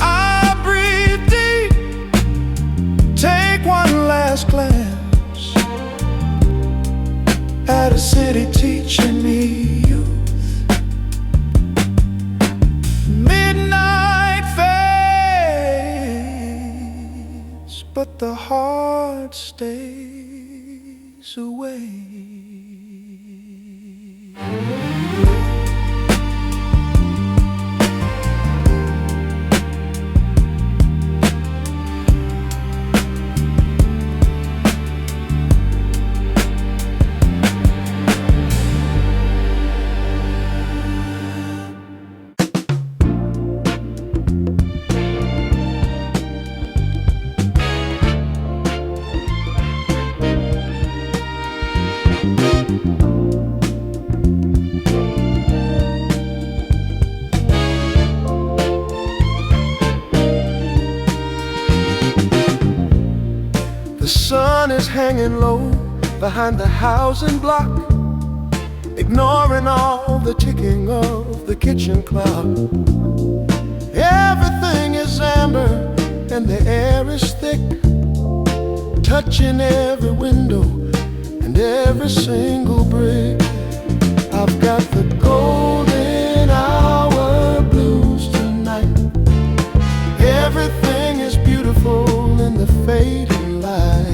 I breathe deep, take one last glance at a city teaching me youth. Midnight fades, but the heart stays away. The sun is hanging low behind the housing block, ignoring all the ticking of the kitchen clock. Everything is amber and the air is thick, touching every window and every single brick. I've got the golden hour blues tonight. Everything is beautiful in the fading light.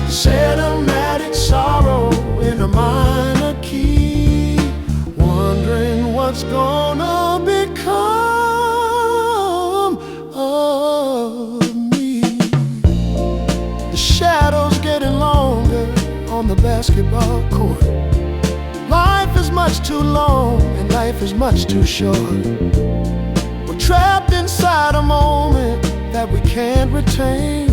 Cinematic sorrow in a minor key, wondering what's gonna become of me. The shadows getting longer on the basketball court. Life is much too long and life is much too short. We're trapped inside a moment that we can't retain,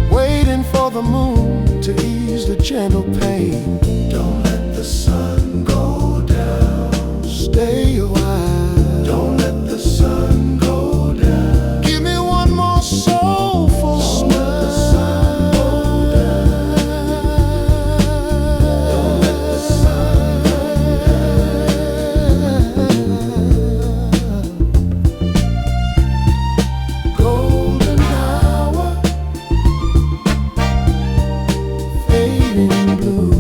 waiting for the moon to ease the gentle pain. Don't let the sun go down, stay a while. Don't let the sun go down. Give me one more soulful smile. Don't let the sun go down. Don't let the sun go down. Golden hour, fading blues.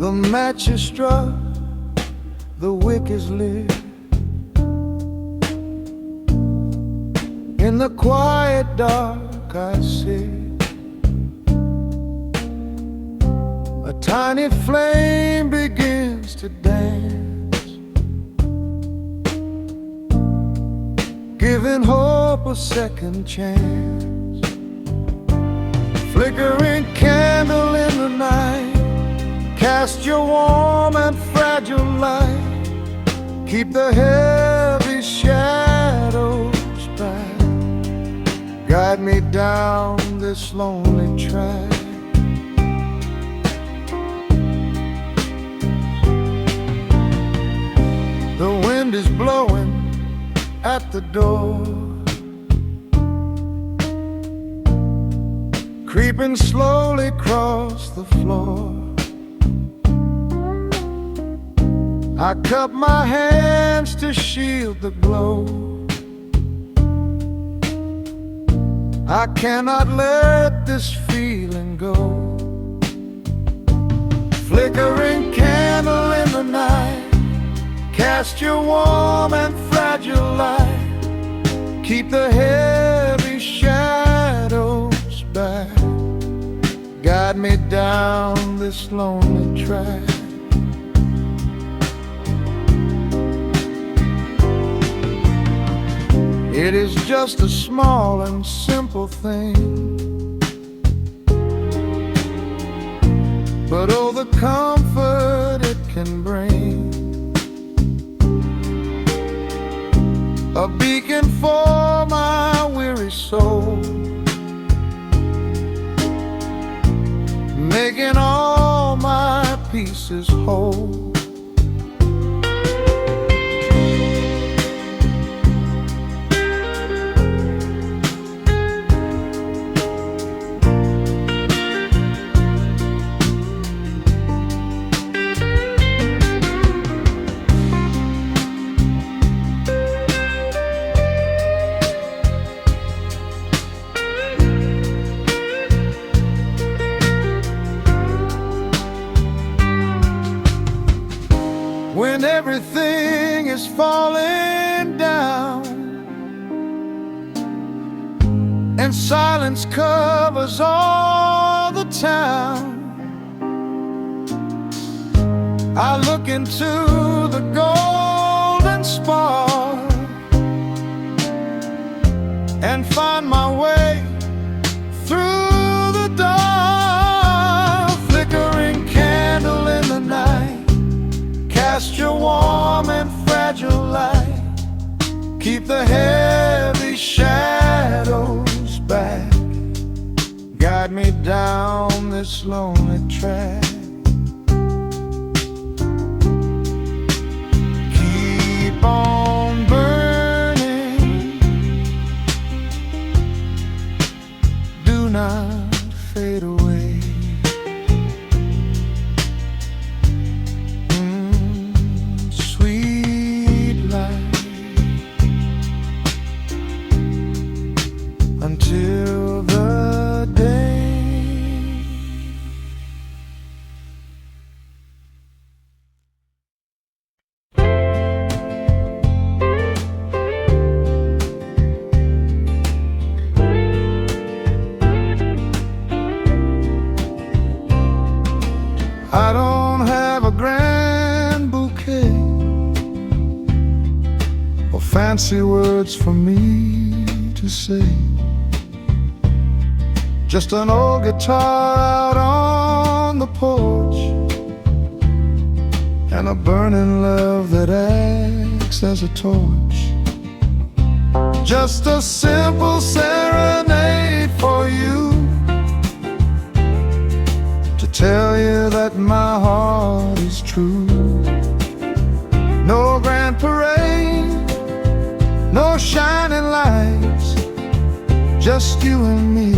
The match is struck, the wick is lit. In the quiet dark I sit, a tiny flame begins to dance, giving hope a second chance. Flickering candle in the night, cast your warm and fragile light. Keep the heavy shadows back. Guide me down this lonely track. The wind is blowing at the door, creeping slowly across the floor. I cup my hands to shield the glow. I cannot let this feeling go. Flickering candle in the night, cast your warm and fragile light. Keep the heavy shadows back. Guide me down this lonely track. It is just a small and simple thing, but oh, the comfort it can bring. A beacon for my weary soul, making all my pieces whole. When everything is falling down and silence covers all the town, I look into the golden spar and find my way through the dark. Flickering candle in the night, cast your warm and fragile light. Keep the heavy shadows back. Guide me down this lonely track. Keep on burning, do not fade away. Until the day I don't have a grand bouquet or fancy words for me to say. Just an old guitar out on the porch and a burning love that acts as a torch. Just a simple serenade for you, to tell you that my heart is true. No grand parade, no shining lights, just you and me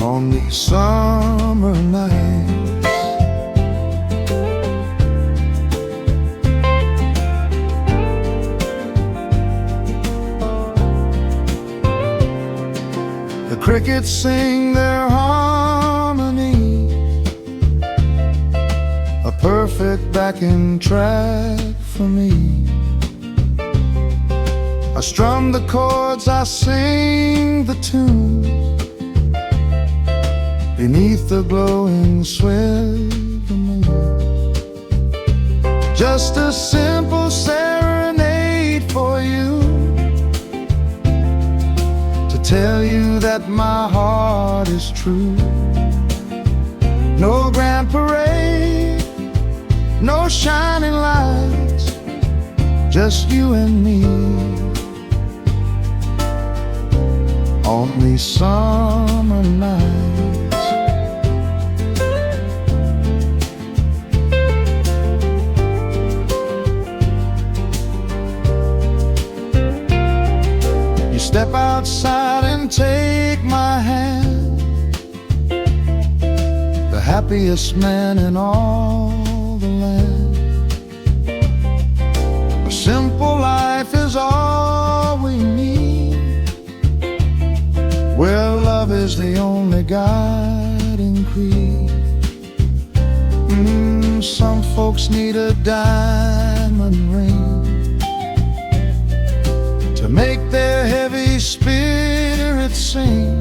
on these summer nights. The crickets sing their harmony favorite backing track for me. I strum the chords, I sing the tune beneath the glowing swell of the moon. Just a simple serenade for you, to tell you that my heart is true. No grand parade, no shining lights, just you and me on these summer nights. You step outside and take my hand, the happiest man in all the land. A simple life is all we need, where love is the only guiding creed. Some folks need a diamond ring to make their heavy spirits sing,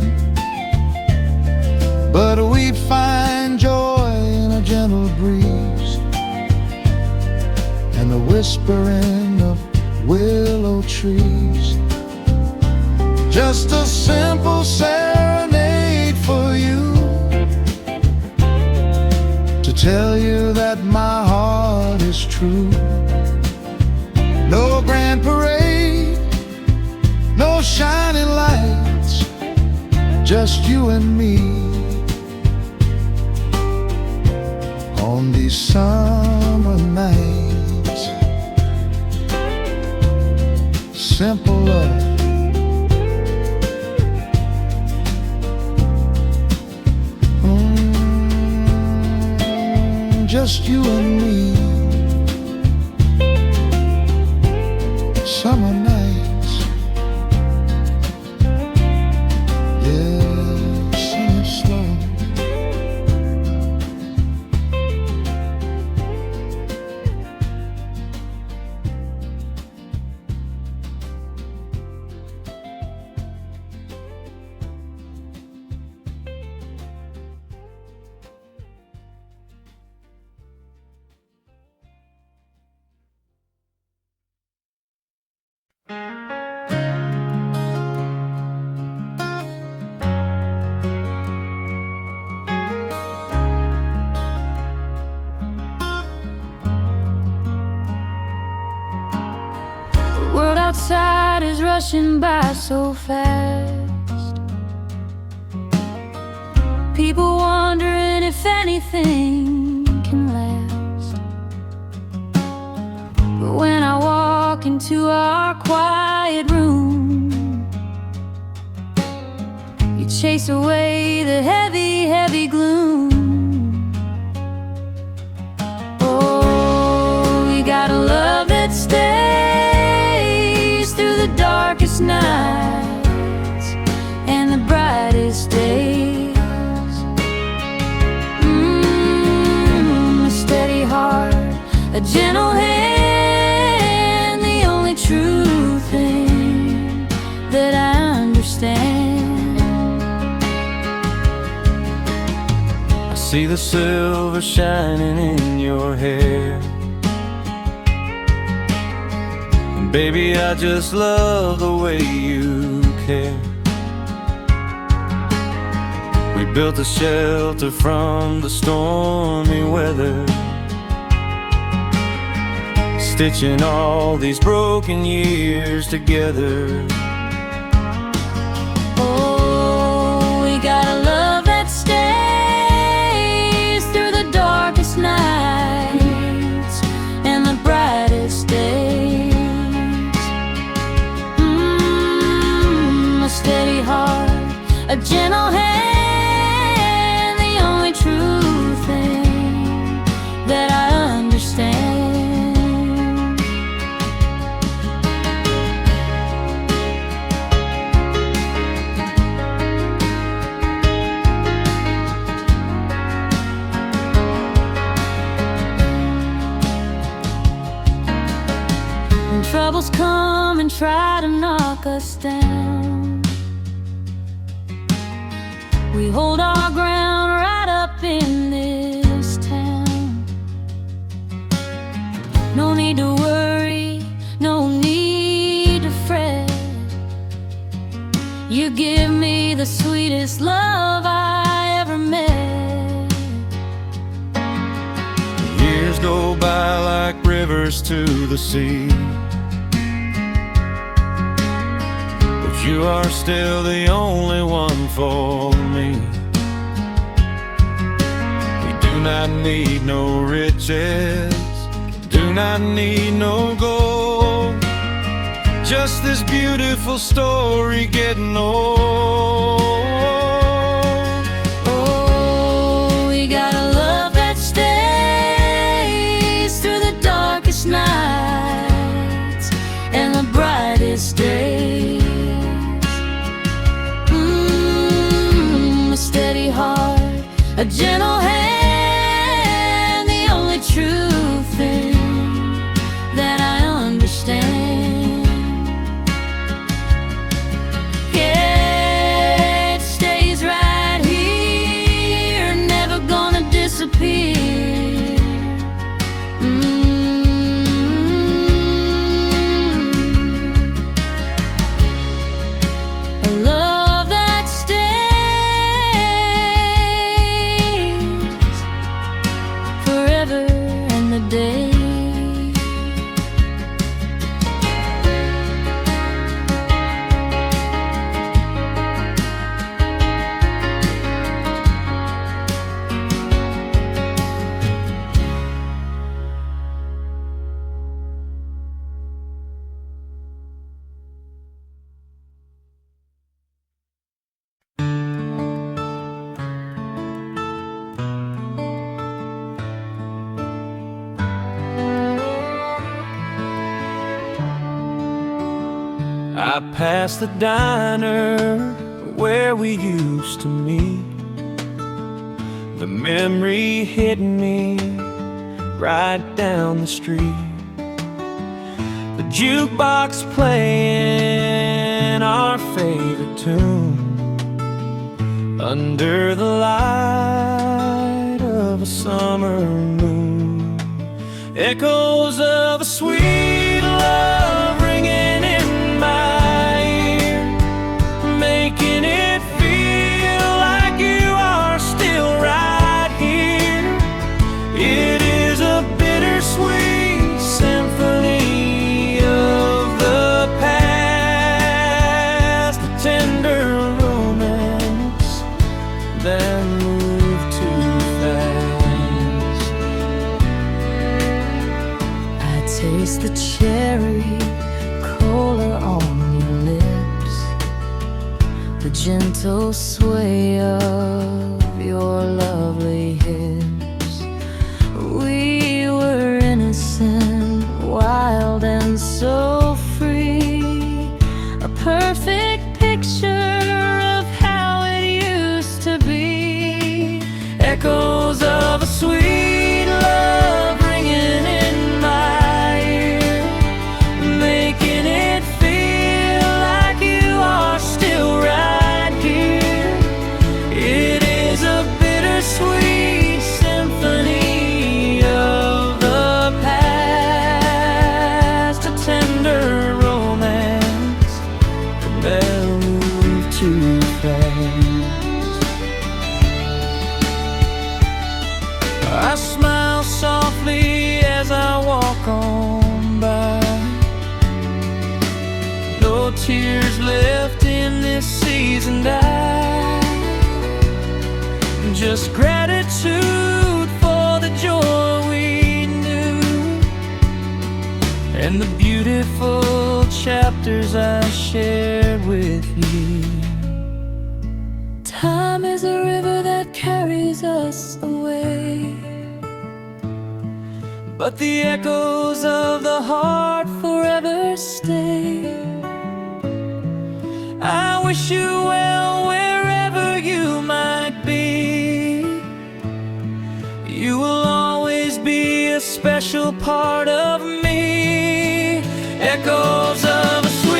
but we find joy in a gentle breeze and the whispering of willow trees. Just a simple serenade for you, to tell you that my heart is true. No grand parade, no shining lights, just you and me on these summer nights. Simple love, just you and me, summer nights. Yeah, sing it slow. The world outside is rushing by so fast, people wondering if anything can last. But when I walk into our quiet room, you chase away the heavy, heavy gloom. Oh, we got a love that stays through the darkest nights and the brightest days. A steady heart, a gentle hand, the only true thing that I understand. I see the silver shining in your hair, and baby, I just love the way you care. We built a shelter from the stormy weather, stitching all these broken years together. Oh, we got a love that stays through the darkest nights and the brightest days. A steady heart, a gentle hand, the only true thing that I understand. try to knock us down. We hold our ground right up in this town. No need to worry, no need to fret. You give me the sweetest love I ever met. Years go by like rivers to the sea, but you are still the only one for me. We do not need no riches, do not need no gold, just this beautiful story getting old. Oh, we got a love that stays through the darkest nights and the brightest days. A steady heart, a gentle hand, the only true thing that I understand. Yeah, it stays right here, never gonna disappear. A love that stays forever and a day. I passed the diner where we used to meet. The memory hit me right down the street. The jukebox playing our favorite tune under the light of a summer moon. Echoes of a sweet love ringing in my ear, making it feel like you are still right here. It is a bittersweet symphony of the past, a tender romance that moved too fast. I taste the cherry cola on your lips, the gentle sway of your lovely hips. We were innocent, wild and so free, a perfect picture of how it used to be. Echoes of a sweet love ringing in my ear, making it feel like you are still right here. It is a bittersweet symphony of the past, a tender romance that moved too fast. I smile softly as I walk on by, no tears left in this seasoned eye, just gratitude for the joy we knew and the beautiful chapters I shared with you. Time is a river that carries us away, but the echoes of the heart forever stay. I wish you well wherever you might be. You will always be a special part of me. Echoes of a sweet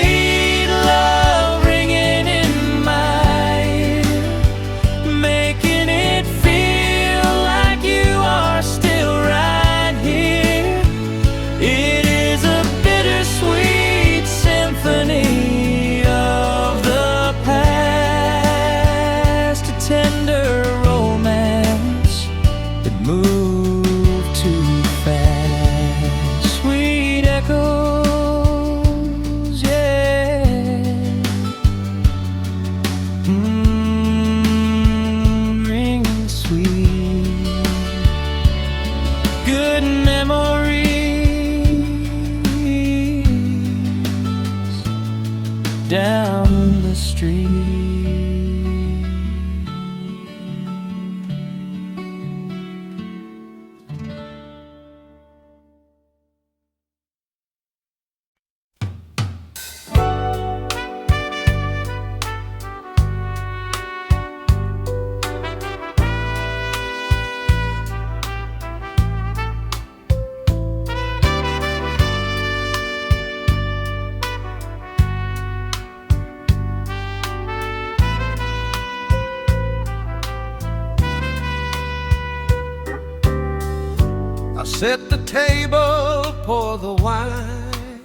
Set the table, pour the wine,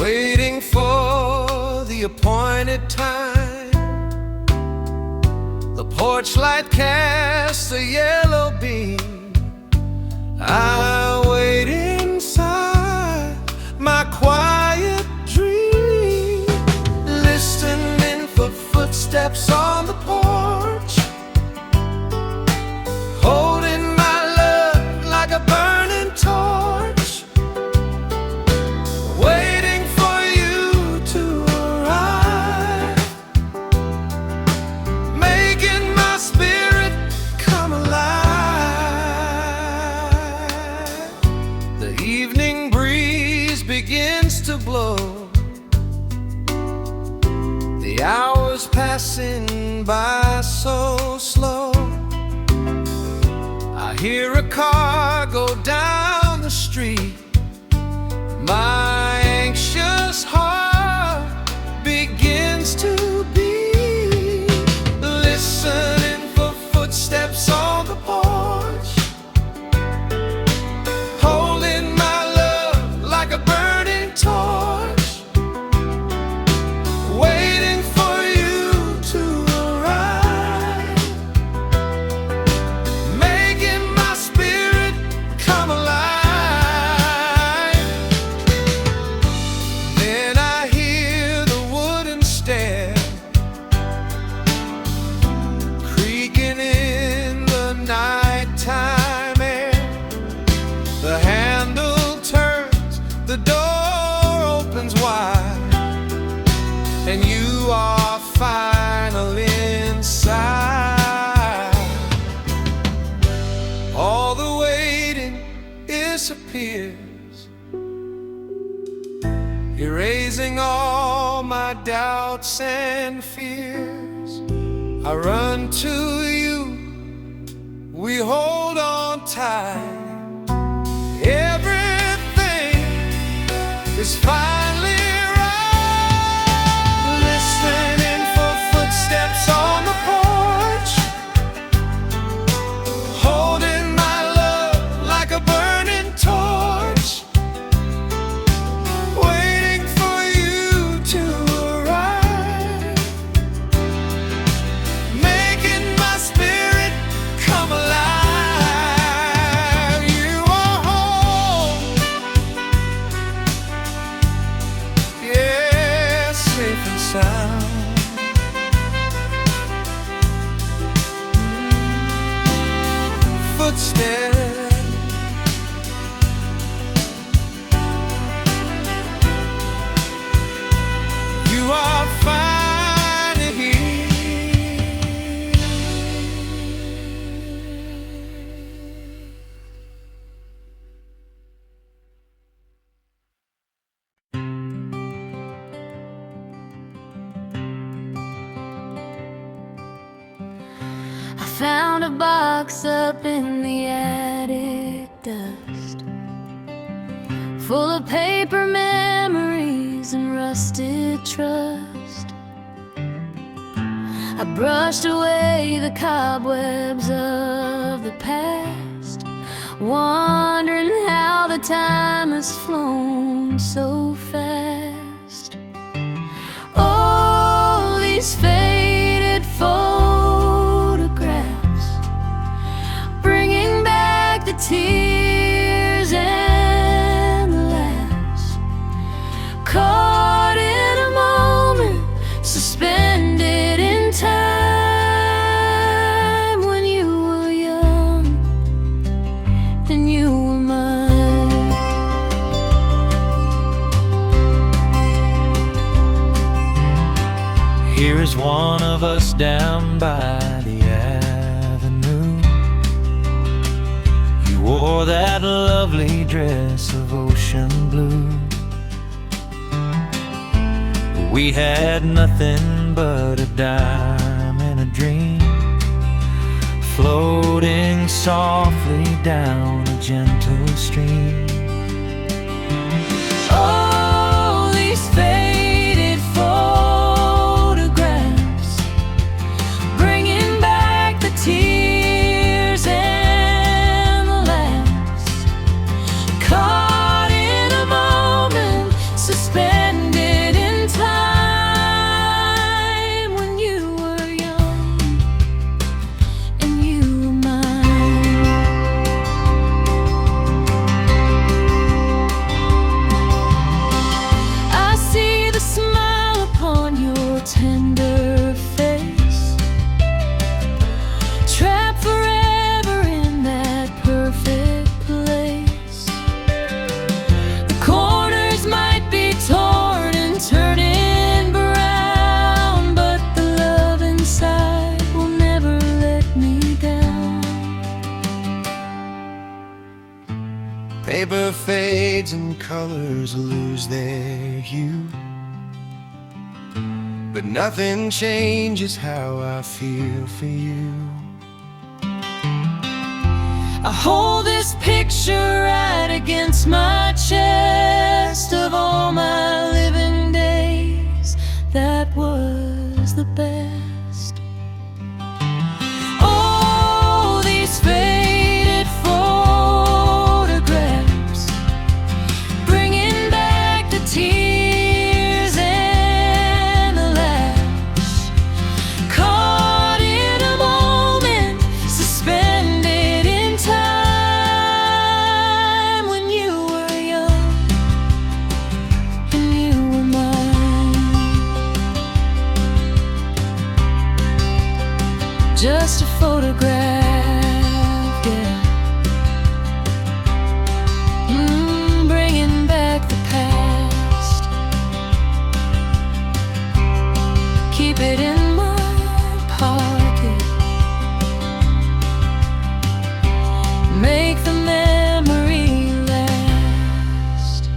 waiting for the appointed time. The porch light casts a yellow beam. I wait inside my quiet dream, listening for footsteps on the porch, holding my love like a burning torch, waiting for you to arrive, making my spirit come alive. The evening breeze begins to blow, the hours passing by so slow. I hear a car go down the street. My anxious heart begins to beat, listening for footsteps on the porch, holding my love like a burning torch, waiting for you to arrive, making my spirit come alive. Then I hear the wooden stair creaking in the nighttime air. The handle turns, the door opens wide, and you are finally inside. All the waiting disappears, erasing all my doubts and fears. I run to you, we hold on tight. Everything is finally right. Listening for footsteps on the porch, holding my love like a burning torch, waiting for you to arrive, making my spirit come alive. You are home, yeah, safe and sound. Footsteps, you are finally here. I found a box up in the attic dust, full of paper memories and rusted trust. I brushed away the cobwebs of the past, wondering how the time has flown so fast. Oh, these faded photographs, bringing back the tears and the laughs, caught in a moment, suspended in time, when you were young and you were mine. Here is one of us down by the avenue. You wore that lovely dress of ocean blue. We had nothing but a dime and a dream, floating softly down a gentle stream. Oh, these faded photographs, bringing back the tears and shades and colors lose their hue, but nothing changes how I feel for you. I hold this picture right against my chest of all my living days. That was the best. Oh, these faded photographs, bringing back the tears and the laughs, caught in a moment, suspended in time, when you were young and you were mine. Just a photograph, yeah. Bringing back the past. Keep it in my pocket. Make the memory last.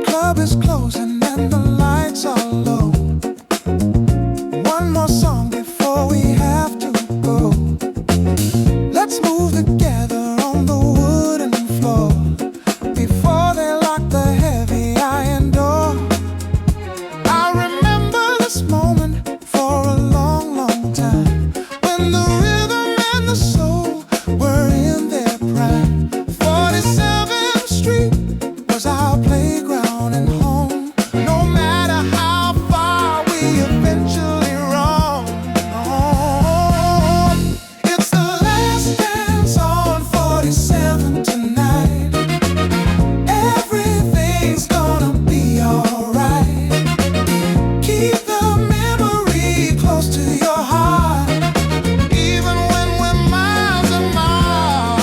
Club is closing and the lights are low. One more song before we have to go. Let's move together on the wooden floor before they lock the heavy iron door. I remember this moment for a long, long time, when the rhythm and the soul were in their prime. 47th Street was our playground and home. No matter how far we eventually roam, it's the last dance on 47 tonight. Everything's gonna be alright. Keep the memory close to your heart, even when we're miles and miles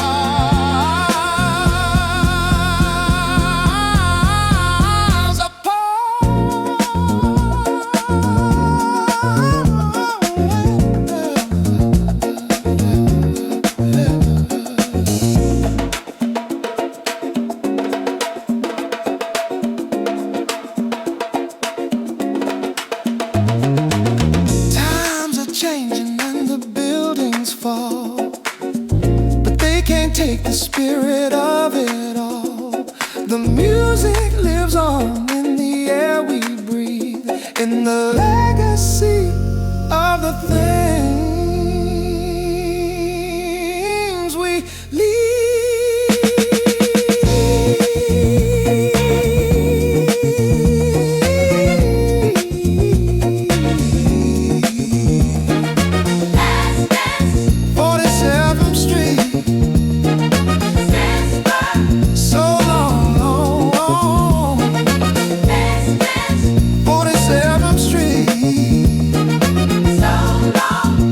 Times are changing and the buildings fall, but they can't take the spirit of it all. The music lives on in the air we breathe, in the legacy of the things we Last dance, 47th Street, so long. last dance, 47th Street, so long.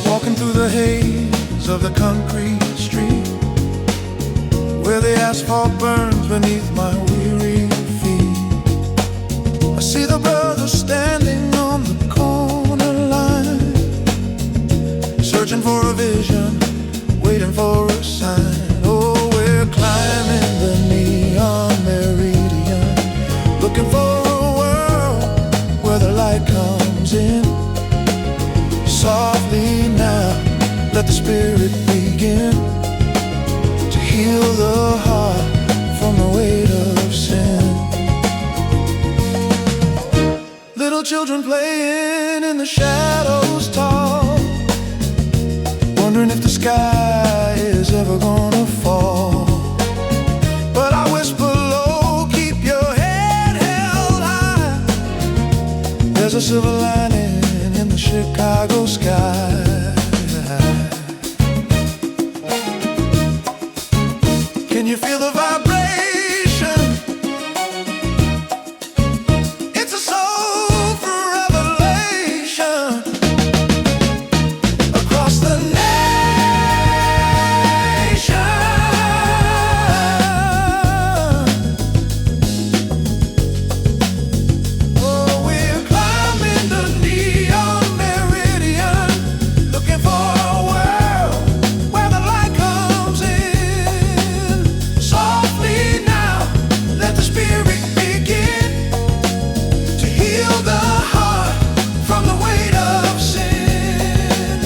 Walking through the haze of the concrete street, where the asphalt burns beneath my weary feet. I see the brothers standing on the corner line, sky is ever gonna fall. But I whisper low, keep your head held high. There's a silver lining in the Chicago sky. Can you feel the vibration? It's a soulful revelation across the nation. Oh, we're climbing the neon meridian, looking for a world where the light comes in. Softly now, let the spirit begin to heal the heart from the weight of sin.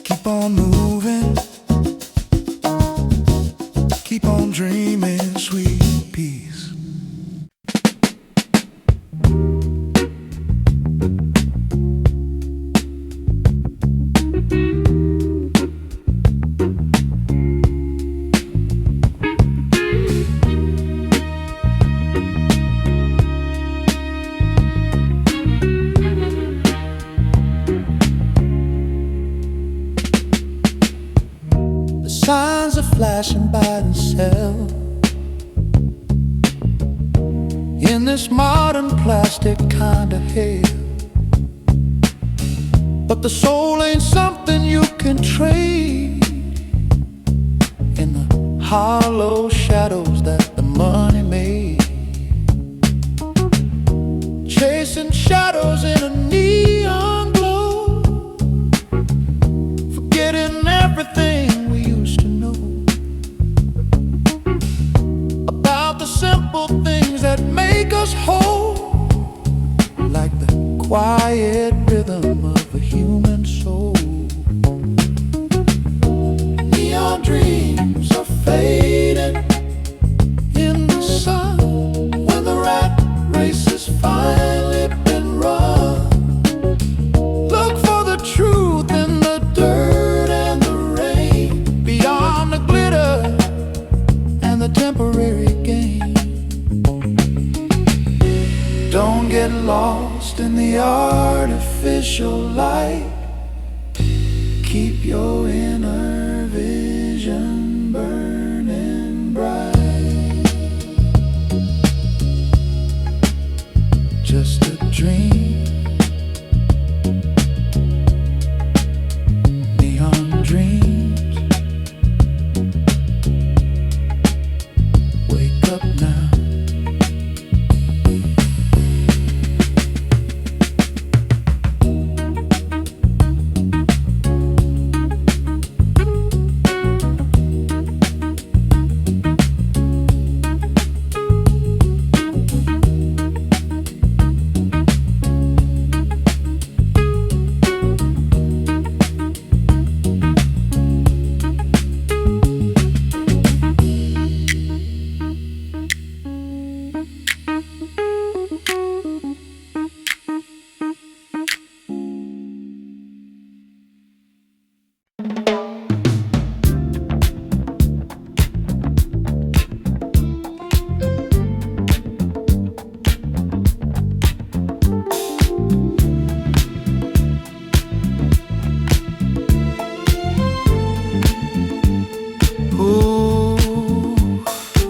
Keep on moving, keep on dreaming, sweet peace. The signs are flashing by themselves in this modern plastic kind of hell. But the soul ain't something you can trade in the hollow shadows that the money made. Chasing shadows in a neon glow, forgetting everything we used to know about the simple things that make us whole, like the quiet rhythm of a human soul. Neon dreams are fading in the sun when the rat race has finally been run. Look for the truth in the dirt and the rain, beyond the glitter and the temporary gain. Don't get lost in the artificial light. Keep your inner vision burning bright. Just a dream, neon dreams. Wake up now.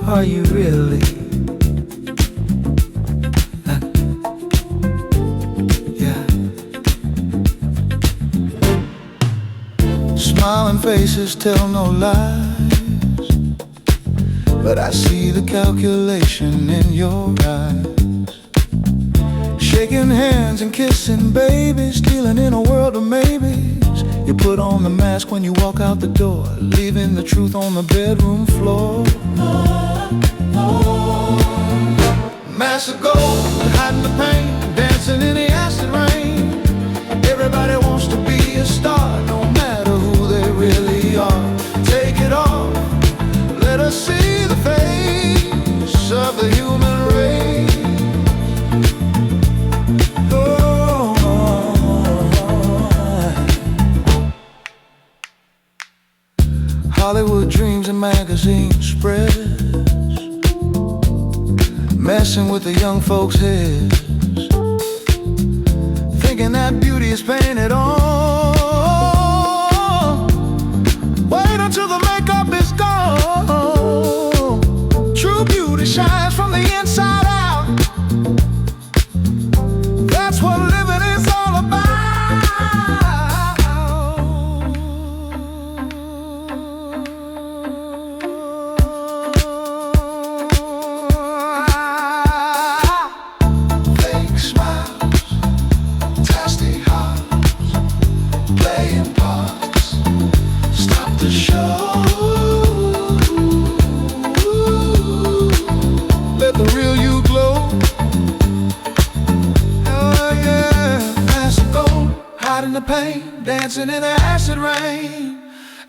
Are you really? Yeah. Smiling faces tell no lies, but I see the calculation in your eyes. Shaking hands and kissing babies, stealing in a world of maybes. You put on the mask when you walk out the door, leaving the truth on the bedroom floor. Mask of gold, hiding the pain, dancing in the acid rain. Everybody wants to be a star, no matter who they really are. Take it off, let us see the face of the human race. Oh, Hollywood dreams and magazine spreads, messing with the young folks' heads, thinking that beauty is painted on. Wait until the makeup is gone. True beauty shines from the inside out. That's what living is all about. Fake smiles, testing hearts, playing parts. Stop the show. Let the real you glow. Oh yeah, pass the gold, hiding the pain, dancing in the acid rain.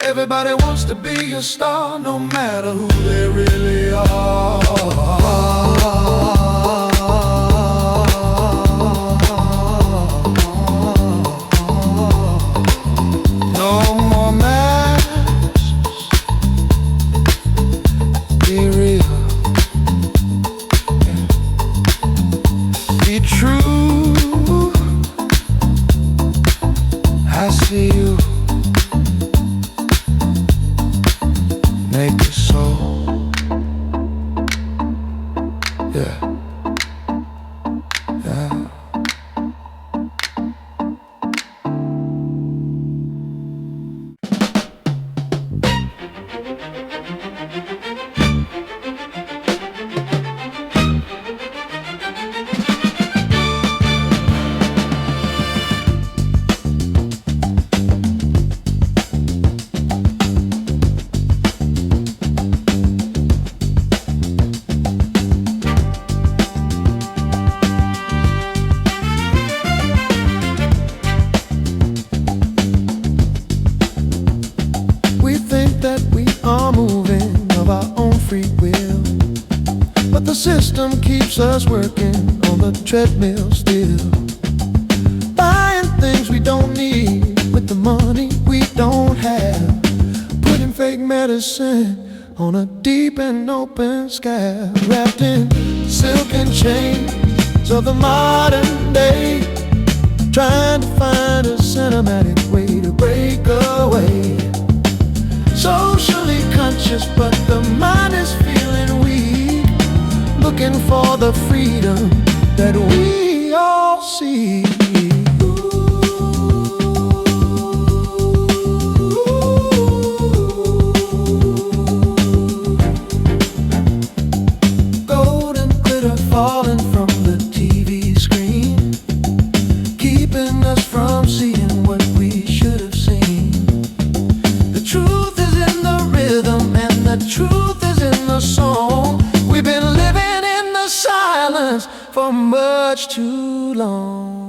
Everybody wants to be a star, no matter who they really are. No more masks. Be real. Be true. I see you. Make it so. Yeah. Yeah. We think that we are moving of our own free will, but the system keeps us working on the treadmill still, buying things we don't need with the money we don't have, putting fake medicine on a deep and open scab, wrapped in silk and chains of the modern day, trying to find a cinematic way to break away. Socially conscious, but the mind is feeling weak, looking for the freedom that we all seek. Golden glitter falling from the TV screen, keeping us from seeing what we should have seen. The truth is in the rhythm and the truth is in the song. We've been living in the silence for much too long.